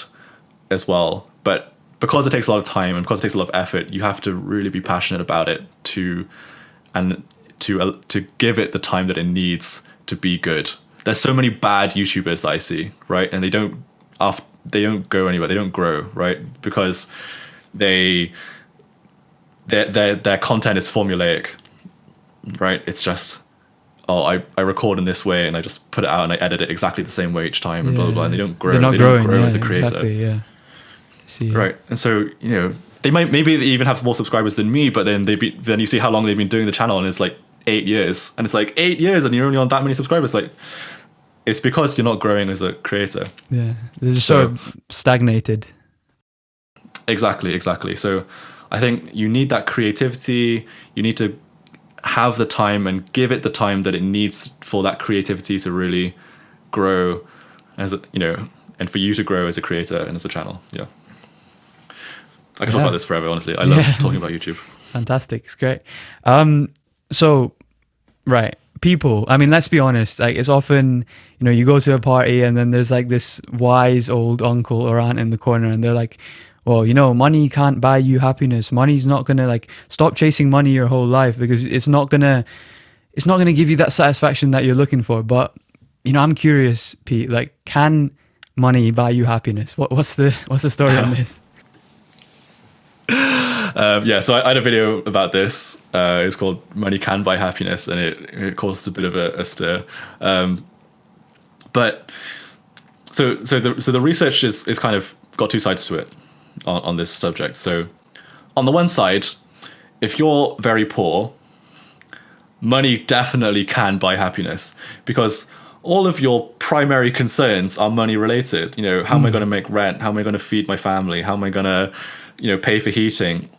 as well. But because it takes a lot of time and because it takes a lot of effort, you have to really be passionate about it to give it the time that it needs to be good. There's so many bad YouTubers that I see, right? And they don't go anywhere. They don't grow, right? Because their content is formulaic, right? It's just, I record in this way and I just put it out and I edit it exactly the same way each time and blah, blah, blah. And they don't grow. They're not they growing, don't grow yeah, as a creator. Exactly, yeah. See. Right. And so, maybe they even have more subscribers than me, but then then you see how long they've been doing the channel and it's 8 years. And it's 8 years and you're only on that many subscribers. it's because you're not growing as a creator. Yeah, they're just sort of stagnated. Exactly. So I think you need that creativity. You need to have the time and give it the time that it needs for that creativity to really grow as a, and for you to grow as a creator and as a channel. Yeah. I can talk about this forever, honestly. I love talking about YouTube. Fantastic. It's great. So, right. People, I mean, let's be honest, like it's often, you go to a party and then there's like this wise old uncle or aunt in the corner and they're like, well, money can't buy you happiness. Money's not going to like stop chasing money your whole life because it's not going to give you that satisfaction that you're looking for. But, I'm curious, Pete, like, can money buy you happiness? What's the story on this? So I had a video about this. It's called "Money Can Buy Happiness," and it caused a bit of a stir. But the research is kind of got two sides to it on this subject. So on the one side, if you're very poor, money definitely can buy happiness because all of your primary concerns are money related. How am I going to make rent? How am I going to feed my family? How am I going to pay for heating,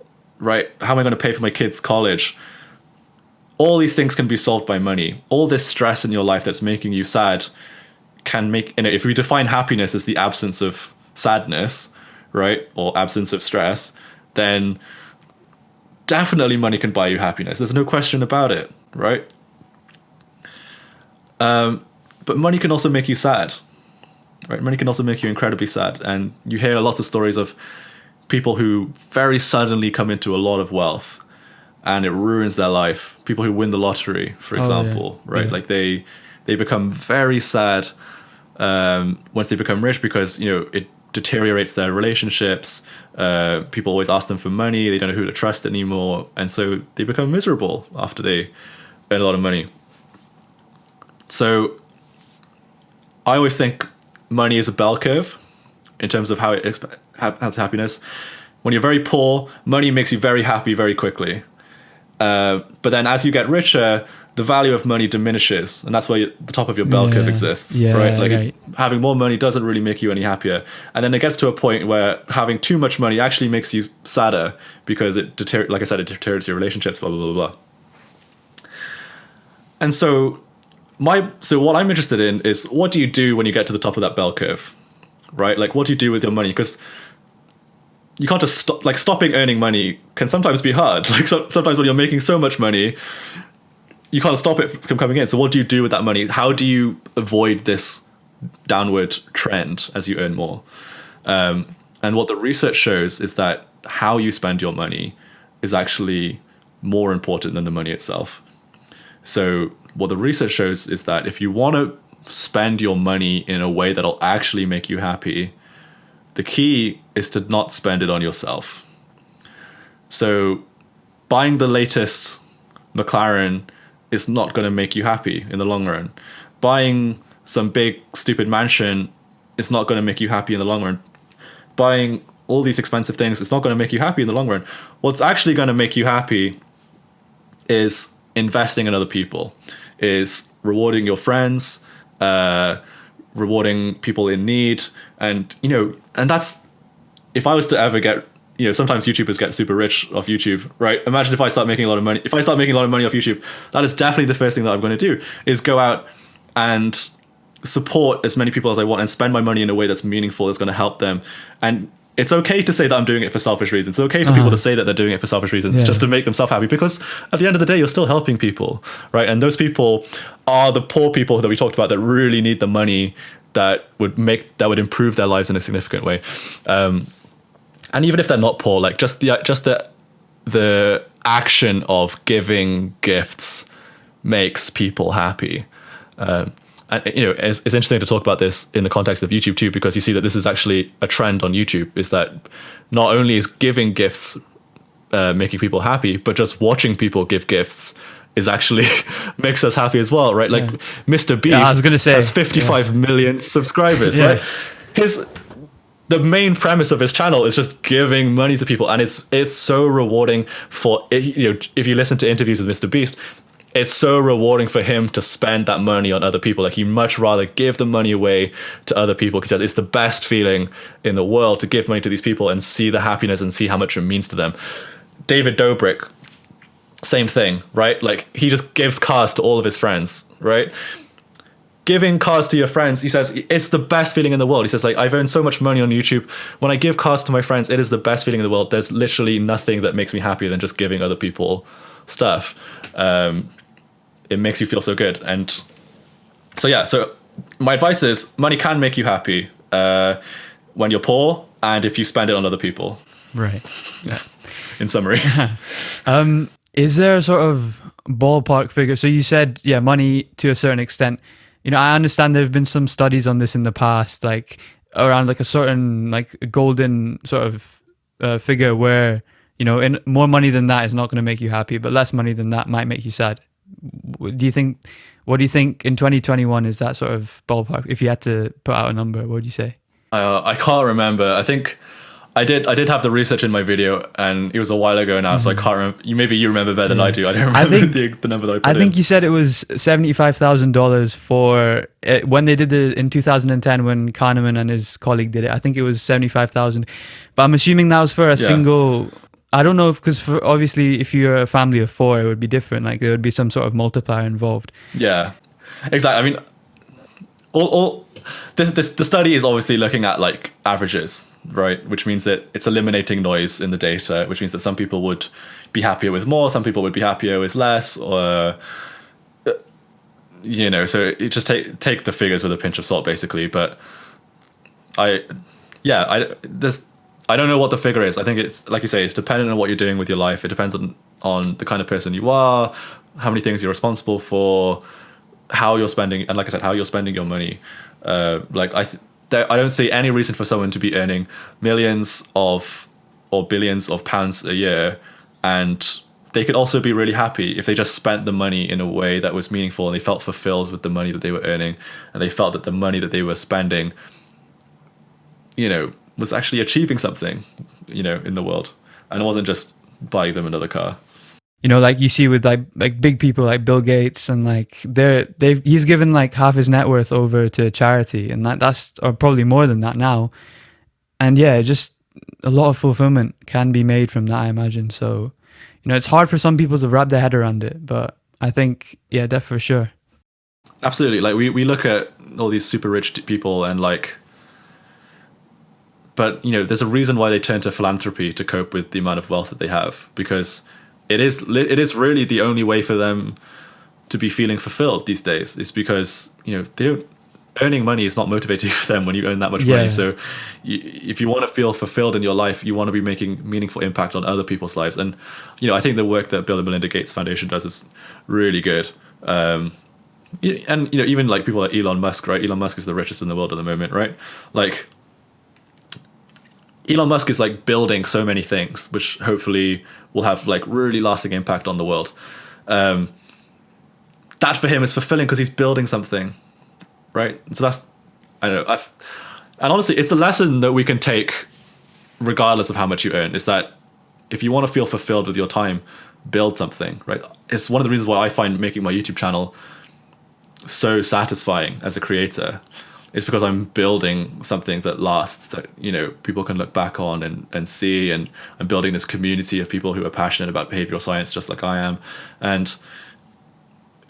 right? How am I going to pay for my kids' college? All these things can be solved by money. All this stress in your life that's making you sad can make, if we define happiness as the absence of sadness, right? Or absence of stress, then definitely money can buy you happiness. There's no question about it, right? But money can also make you sad, right? Money can also make you incredibly sad. And you hear lots of stories of people who very suddenly come into a lot of wealth and it ruins their life. People who win the lottery, for example, right? Yeah. Like they become very sad once they become rich because, it deteriorates their relationships. People always ask them for money. They don't know who to trust anymore. And so they become miserable after they earn a lot of money. So I always think money is a bell curve in terms of how it has happiness. When you're very poor, money makes you very happy very quickly. But then as you get richer, the value of money diminishes. And that's where the top of your bell curve exists, right? Like having more money doesn't really make you any happier. And then it gets to a point where having too much money actually makes you sadder because it deteriorates your relationships, blah, blah, blah, blah. And so what I'm interested in is what do you do when you get to the top of that bell curve? Right? Like, what do you do with your money? Because you can't just stop. Like, stopping earning money can sometimes be hard. Like, sometimes when you're making so much money, you can't stop it from coming in. So what do you do with that money? How do you avoid this downward trend as you earn more? And what the research shows is that how you spend your money is actually more important than the money itself. So what the research shows is that if you want to spend your money in a way that'll actually make you happy, the key is to not spend it on yourself. So buying the latest McLaren is not going to make you happy in the long run. Buying some big stupid mansion is not going to make you happy in the long run. Buying all these expensive things, it's not going to make you happy in the long run. What's actually going to make you happy is investing in other people, is rewarding your friends, rewarding people in need. And that's, if I was to ever get, sometimes YouTubers get super rich off YouTube, right? Imagine if I start making a lot of money. If I start making a lot of money off YouTube, that is definitely the first thing that I'm going to do, is go out and support as many people as I want and spend my money in a way that's meaningful, that's going to help them. And it's okay to say that I'm doing it for selfish reasons. It's okay for people to say that they're doing it for selfish reasons, just to make themselves happy, because at the end of the day, you're still helping people, right? And those people are the poor people that we talked about that really need the money that would improve their lives in a significant way. And even if they're not poor, like just the action of giving gifts makes people happy. And, it's interesting to talk about this in the context of YouTube too, because you see that this is actually a trend on YouTube, is that not only is giving gifts making people happy, but just watching people give gifts is actually makes us happy as well, right? Like Mr. Beast has 55 million subscribers, right? The main premise of his channel is just giving money to people, and it's so rewarding for, if you listen to interviews with Mr. Beast, it's so rewarding for him to spend that money on other people. Like, he'd much rather give the money away to other people, because it's the best feeling in the world to give money to these people and see the happiness and see how much it means to them. David Dobrik, same thing, right? Like, he just gives cars to all of his friends, right? Giving cars to your friends, he says, it's the best feeling in the world. He says, like, I've earned so much money on YouTube. When I give cars to my friends, it is the best feeling in the world. There's literally nothing that makes me happier than just giving other people stuff. It makes you feel so good. And so my advice is, money can make you happy when you're poor and if you spend it on other people. Right. In summary. Is there a sort of ballpark figure? So you said, money to a certain extent. You know, I understand there have been some studies on this in the past, like around like a certain like golden sort of figure where, you know, in more money than that is not going to make you happy, but less money than that might make you sad. What do you think in 2021 is that sort of ballpark? If you had to put out a number, what would you say? I can't remember. I think I did have the research in my video, and it was a while ago now, so I can't remember. Maybe you remember better than I do. I don't remember the number that I put in. I think you said it was $75,000 for when they did in 2010 when Kahneman and his colleague did it. I think it was 75,000, but I'm assuming that was for a single. I don't know because obviously if you're a family of 4, it would be different. Like there would be some sort of multiplier involved. Yeah, exactly. I mean, the study is obviously looking at like averages, right? Which means that it's eliminating noise in the data, which means that some people would be happier with more, some people would be happier with less, or you know. So it just take the figures with a pinch of salt, basically. But I don't know what the figure is. I think it's, like you say, it's dependent on what you're doing with your life. It depends on the kind of person you are, how many things you're responsible for, how you're spending, and like I said, how you're spending your money. I don't see any reason for someone to be earning millions of or billions of pounds a year, and they could also be really happy if they just spent the money in a way that was meaningful and they felt fulfilled with the money that they were earning, and they felt that the money that they were spending, you know, was actually achieving something, you know, in the world, and it wasn't just buying them another car. You know, like you see with like big people like Bill Gates, and like he's given like half his net worth over to charity, and that's or probably more than that now. And yeah, just a lot of fulfillment can be made from that, I imagine. So, you know, it's hard for some people to wrap their head around it, but I think, yeah, that's for sure. Absolutely. Like we look at all these super rich people and like, but you know, there's a reason why they turn to philanthropy to cope with the amount of wealth that they have, because it is really the only way for them to be feeling fulfilled these days. Is because, you know, earning money is not motivating for them when you earn that much money. So if you want to feel fulfilled in your life, you want to be making meaningful impact on other people's lives. And, you know, I think the work that Bill and Melinda Gates Foundation does is really good. And, you know, even like people like Elon Musk, right? Elon Musk is the richest in the world at the moment, right? Like, Elon Musk is like building so many things, which hopefully will have like really lasting impact on the world. That for him is fulfilling because he's building something, right? So that's, I don't know. And honestly, it's a lesson that we can take regardless of how much you earn, is that if you want to feel fulfilled with your time, build something, right? It's one of the reasons why I find making my YouTube channel so satisfying as a creator. It's because I'm building something that lasts, that, you know, people can look back on and see, and I'm building this community of people who are passionate about behavioral science just like I am. And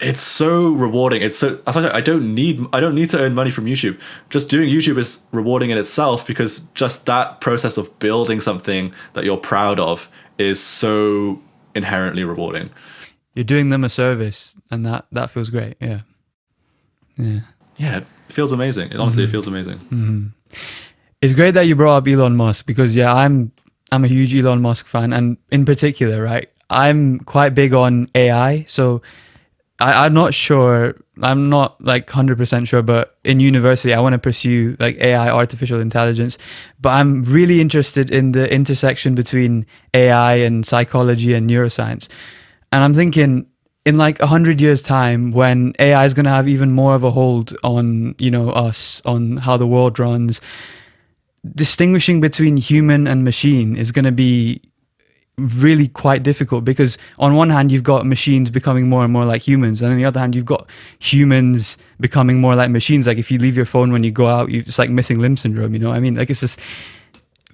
it's so rewarding. It's so, as I said, I don't need to earn money from YouTube. Just doing YouTube is rewarding in itself, because just that process of building something that you're proud of is so inherently rewarding. You're doing them a service, and that feels great. Yeah. Yeah, it feels amazing. It honestly, it feels amazing. Mm-hmm. It's great that you brought up Elon Musk, because yeah, I'm a huge Elon Musk fan, and in particular, right, I'm quite big on AI. So I'm not sure, I'm not like 100% sure, but in university, I want to pursue like AI, artificial intelligence, but I'm really interested in the intersection between AI and psychology and neuroscience. And I'm thinking, in like 100 years' time, when AI is going to have even more of a hold on, you know, us, on how the world runs, distinguishing between human and machine is going to be really quite difficult, because on one hand you've got machines becoming more and more like humans, and on the other hand you've got humans becoming more like machines. Like if you leave your phone when you go out, it's like missing limb syndrome, you know what I mean? Like it's just,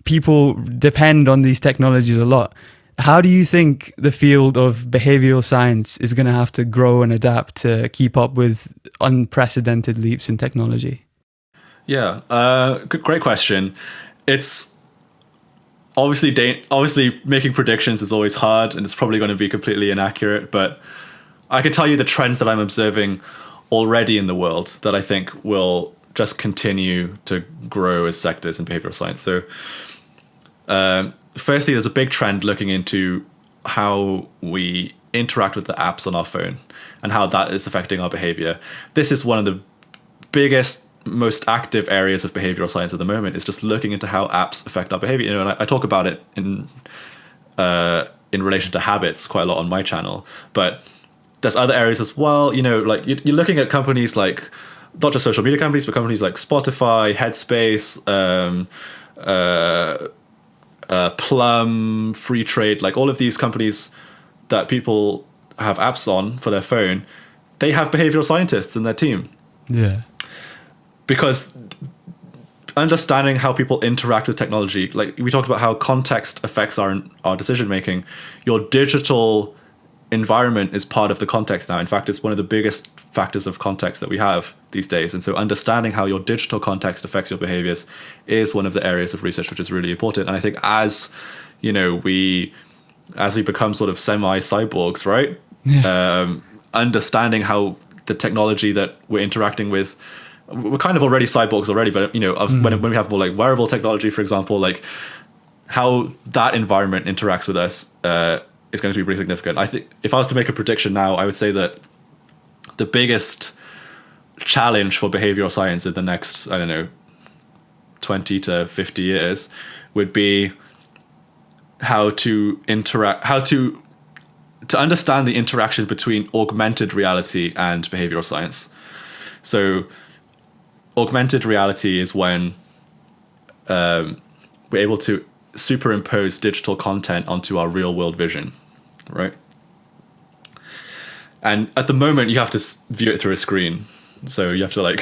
people depend on these technologies a lot. How do you think the field of behavioral science is going to have to grow and adapt to keep up with unprecedented leaps in technology? Yeah, great question. It's obviously making predictions is always hard, and it's probably going to be completely inaccurate. But I can tell you the trends that I'm observing already in the world that I think will just continue to grow as sectors in behavioral science. So, firstly, there's a big trend looking into how we interact with the apps on our phone and how that is affecting our behavior. This is one of the biggest, most active areas of behavioral science at the moment, is just looking into how apps affect our behavior. You know, and I talk about it in relation to habits quite a lot on my channel, but there's other areas as well. You know, like you're looking at companies like, not just social media companies, but companies like Spotify, Headspace, Plum, Free Trade, like all of these companies that people have apps on for their phone, they have behavioral scientists in their team. Yeah. Because understanding how people interact with technology, like we talked about how context affects our decision making, your digital environment is part of the context now. In fact, it's one of the biggest factors of context that we have these days. And so understanding how your digital context affects your behaviors is one of the areas of research which is really important. And I think as we become sort of semi-cyborgs, right? Yeah. Understanding how the technology that we're interacting with, we're kind of already cyborgs already, but when we have more like wearable technology, for example, like how that environment interacts with us is going to be really significant. I think if I was to make a prediction now, I would say that the biggest challenge for behavioral science in the next, 20 to 50 years would be how to understand the interaction between augmented reality and behavioral science. So augmented reality is when we're able to superimpose digital content onto our real world vision, right? And at the moment, you have to view it through a screen. So you have to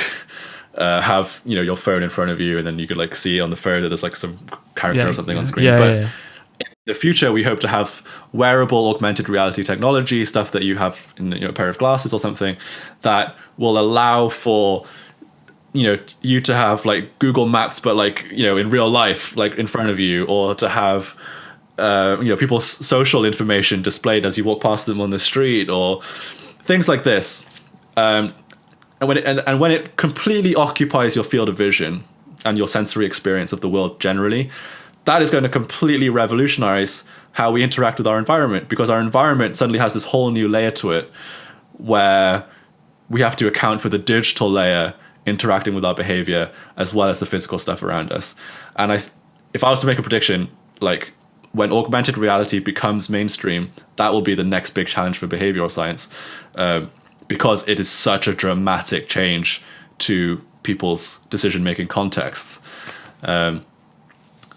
have your phone in front of you, and then you could see on the phone that there's some character or something on screen. In the future, we hope to have wearable augmented reality technology, stuff that you have in a pair of glasses or something, that will allow for you to have Google Maps, but in real life, in front of you, or to have people's social information displayed as you walk past them on the street, or things like this. And when it completely occupies your field of vision and your sensory experience of the world generally, that is going to completely revolutionize how we interact with our environment, because our environment suddenly has this whole new layer to it where we have to account for the digital layer interacting with our behavior as well as the physical stuff around us. And if I was to make a prediction, when augmented reality becomes mainstream, that will be the next big challenge for behavioral science, because it is such a dramatic change to people's decision-making contexts.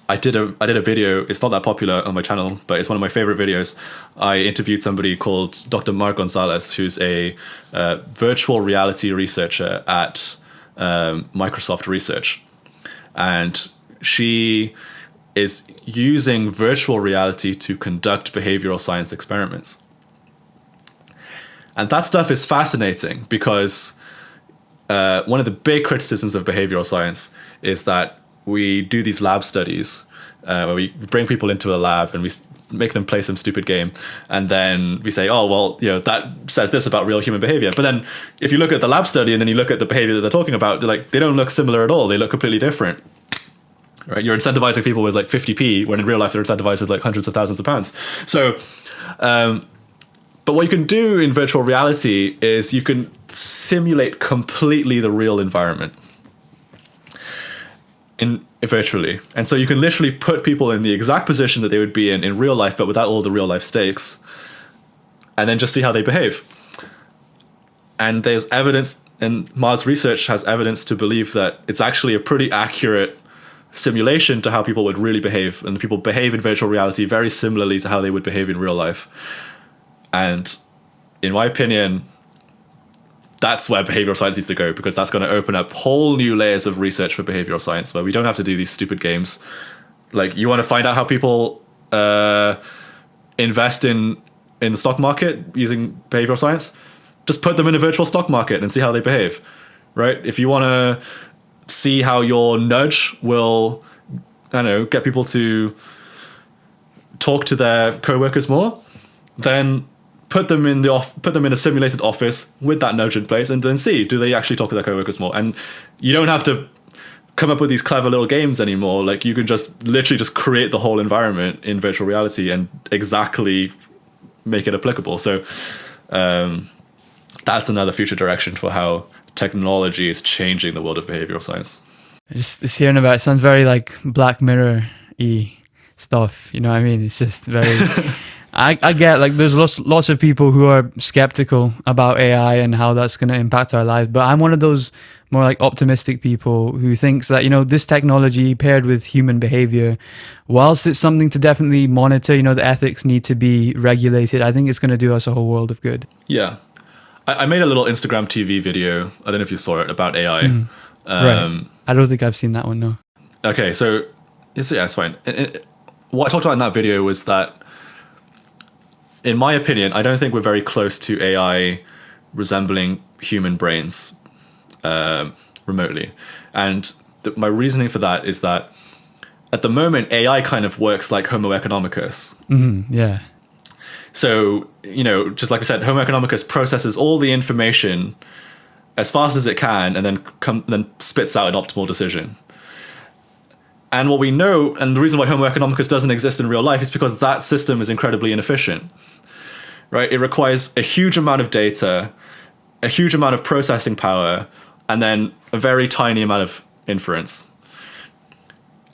I did a video, it's not that popular on my channel, but it's one of my favorite videos. I interviewed somebody called Dr. Mar Gonzalez, who's a virtual reality researcher at Microsoft Research. And she is using virtual reality to conduct behavioral science experiments. And that stuff is fascinating because one of the big criticisms of behavioral science is that we do these lab studies where we bring people into a lab and we make them play some stupid game, and then we say, oh, well, that says this about real human behavior. But then if you look at the lab study and then you look at the behavior that they're talking about, they don't look similar at all. They look completely different. Right? You're incentivizing people with 50p when in real life they're incentivized with hundreds of thousands of pounds. So, but what you can do in virtual reality is you can simulate completely the real environment virtually. And so you can literally put people in the exact position that they would be in real life, but without all the real life stakes, and then just see how they behave. And there's evidence, and Mars research has evidence to believe that it's actually a pretty accurate simulation to how people would really behave, and people behave in virtual reality very similarly to how they would behave in real life. And in my opinion, that's where behavioral science needs to go, because that's going to open up whole new layers of research for behavioral science where we don't have to do these stupid games. Like, you want to find out how people invest in the stock market using behavioral science, just put them in a virtual stock market and see how they behave, right? If you want to see how your nudge will, I don't know, get people to talk to their coworkers more, then put them in a simulated office with that nudge in place, and then see, do they actually talk to their coworkers more? And you don't have to come up with these clever little games anymore. Like, you can just literally just create the whole environment in virtual reality and exactly make it applicable. So that's another future direction for how technology is changing the world of behavioral science. Just hearing about it sounds very like Black Mirror-y stuff. You know what I mean? It's just very... I get, like, there's lots of people who are skeptical about AI and how that's going to impact our lives, but I'm one of those more like optimistic people who thinks that, you know, this technology paired with human behavior, whilst it's something to definitely monitor, you know, the ethics need to be regulated, I think it's going to do us a whole world of good. Yeah. I made a little Instagram TV video, I don't know if you saw it, about AI. Right. I don't think I've seen that one, no. Okay, so it's fine. What I talked about in that video was that, in my opinion, I don't think we're very close to AI resembling human brains remotely. And my reasoning for that is that at the moment, AI kind of works like Homo Economicus. Yeah. So, you know, just like I said, Homo Economicus processes all the information as fast as it can, and then spits out an optimal decision. And what we know, and the reason why Homo Economicus doesn't exist in real life, is because that system is incredibly inefficient. Right? It requires a huge amount of data, a huge amount of processing power, and then a very tiny amount of inference.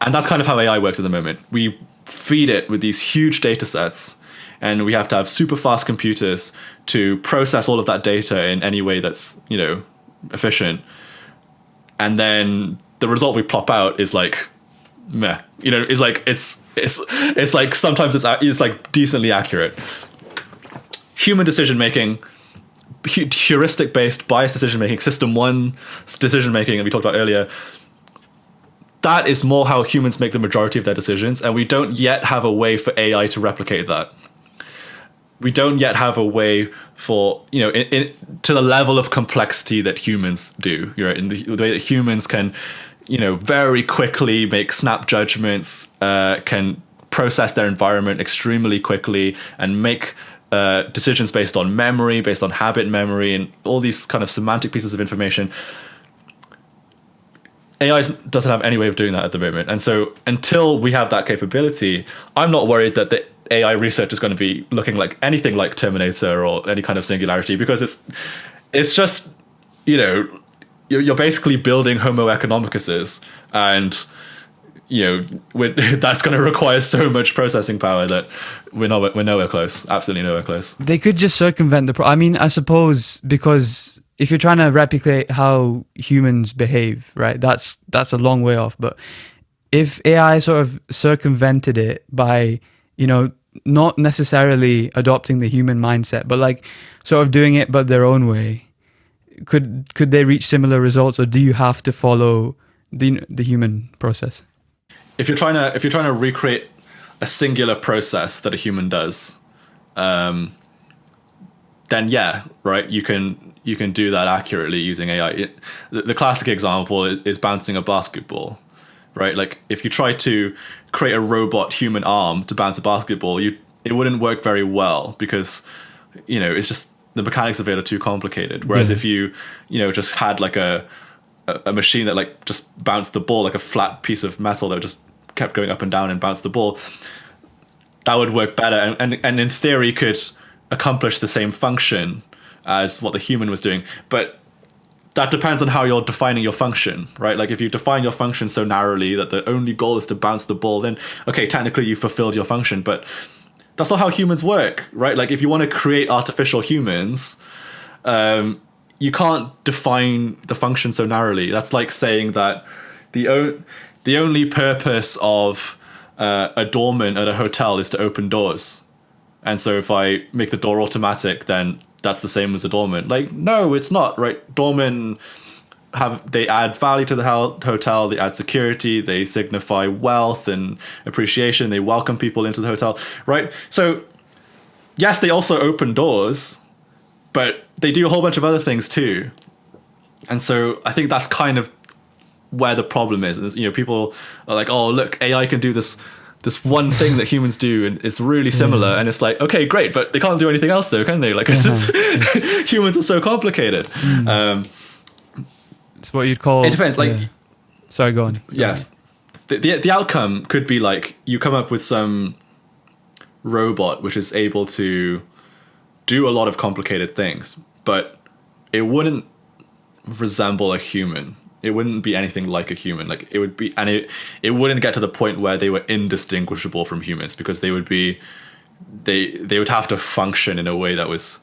And that's kind of how AI works at the moment. We feed it with these huge data sets, and we have to have super fast computers to process all of that data in any way that's, you know, efficient. And then the result we plop out is like, meh. You know, it's like it's like sometimes it's like decently accurate. Human decision-making, heuristic-based biased decision-making, system one decision-making that we talked about earlier, that is more how humans make the majority of their decisions, and we don't yet have a way for AI to replicate that. We don't yet have a way for, you know, to the level of complexity that humans do. You know, in the way that humans can, you know, very quickly make snap judgments, can process their environment extremely quickly, and make decisions based on memory, based on habit memory, and all these kind of semantic pieces of information. AI doesn't have any way of doing that at the moment. And so until we have that capability, I'm not worried that the AI research is going to be looking like anything like Terminator or any kind of singularity, because it's just, you know, you're basically building Homo Economicuses, and, you know, that's going to require so much processing power that we're nowhere close. Absolutely nowhere close. They could just circumvent I mean, I suppose, because if you're trying to replicate how humans behave, right, that's a long way off. But if AI sort of circumvented it by, you know, not necessarily adopting the human mindset, but like sort of doing it but their own way, could they reach similar results, or do you have to follow the human process? If you're trying to recreate a singular process that a human does, then yeah, right, you can do that accurately using AI. The classic example is bouncing a basketball, right? Like, if you try to create a robot human arm to bounce a basketball, it wouldn't work very well, because, you know, it's just the mechanics of it are too complicated. Whereas if you know, just had like a machine that like just bounced the ball, like a flat piece of metal that just kept going up and down and bounced the ball, that would work better, and in theory could accomplish the same function as what the human was doing. But that depends on how you're defining your function, right? Like, if you define your function so narrowly that the only goal is to bounce the ball, then okay, technically you fulfilled your function, but that's not how humans work, right? Like, if you want to create artificial humans, you can't define the function so narrowly. That's like saying that the only purpose of a doorman at a hotel is to open doors. And so if I make the door automatic, then that's the same as a doorman. Like, no, it's not, right? Doormen they add value to the hotel, they add security, they signify wealth and appreciation, they welcome people into the hotel, right? So yes, they also open doors, but they do a whole bunch of other things too. And so I think that's kind of where the problem is. And, you know, people are like, oh, look, AI can do this one thing that humans do, and it's really similar. And it's like, okay, great, but they can't do anything else though, can they? Like, humans are so complicated. It's what you'd call... It depends. Like, sorry, go on. Sorry. Yes. The outcome could be like, you come up with some robot which is able to do a lot of complicated things, but it wouldn't resemble a human. It wouldn't be anything like a human. Like, it would be, and it wouldn't get to the point where they were indistinguishable from humans, because they would be, they would have to function in a way that was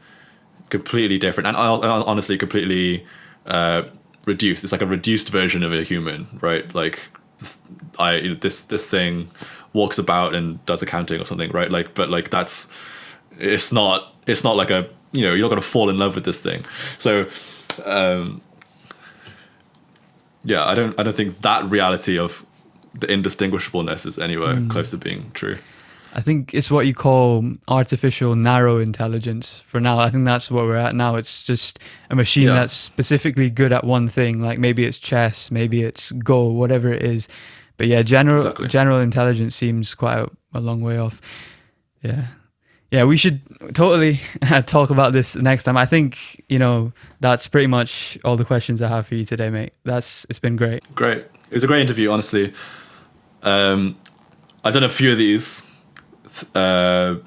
completely different and honestly completely reduced. It's like a reduced version of a human, right? Like, this thing walks about and does accounting or something, right? Like, but like, it's not like a, you know, you're not going to fall in love with this thing. So yeah, I don't think that reality of the indistinguishableness is anywhere close to being true. I think it's what you call artificial narrow intelligence for now. I think that's what we're at now. It's just a machine that's specifically good at one thing. Like, maybe it's chess, maybe it's Go, whatever it is. But yeah, general intelligence seems quite a long way off. Yeah, we should totally talk about this next time. I think, you know, that's pretty much all the questions I have for you today, mate. It's been great. Great. It was a great interview, honestly. I've done a few of these. I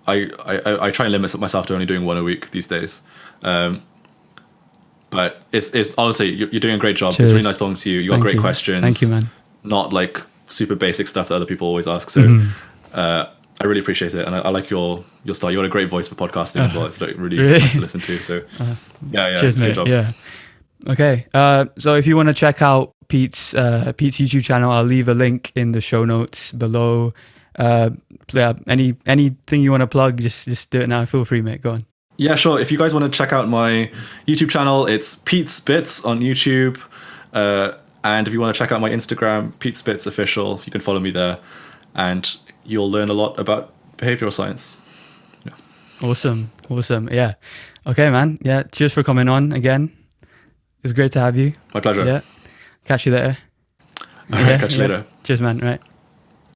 try and limit myself to only doing one a week these days. But it's honestly, you're doing a great job. Cheers. It's really nice talking to you. You got great questions. Thank you, man. Not like super basic stuff that other people always ask. So I really appreciate it, and I like your style. You got a great voice for podcasting as well. It's like really nice to listen to. So yeah, cheers, it's a good job. Yeah. Okay. So if you want to check out Pete's YouTube channel, I'll leave a link in the show notes below. Yeah, anything you want to plug, just do it now. Feel free, mate. Go on. Yeah, sure. If you guys want to check out my YouTube channel, it's PetesBITS on YouTube. And if you want to check out my Instagram, PetesBITS official, you can follow me there, and you'll learn a lot about behavioral science. Yeah. Awesome. Yeah. Okay, man. Yeah. Cheers for coming on again. It was great to have you. My pleasure. Yeah. Catch you later. All right, catch you later. Cheers, man. Right.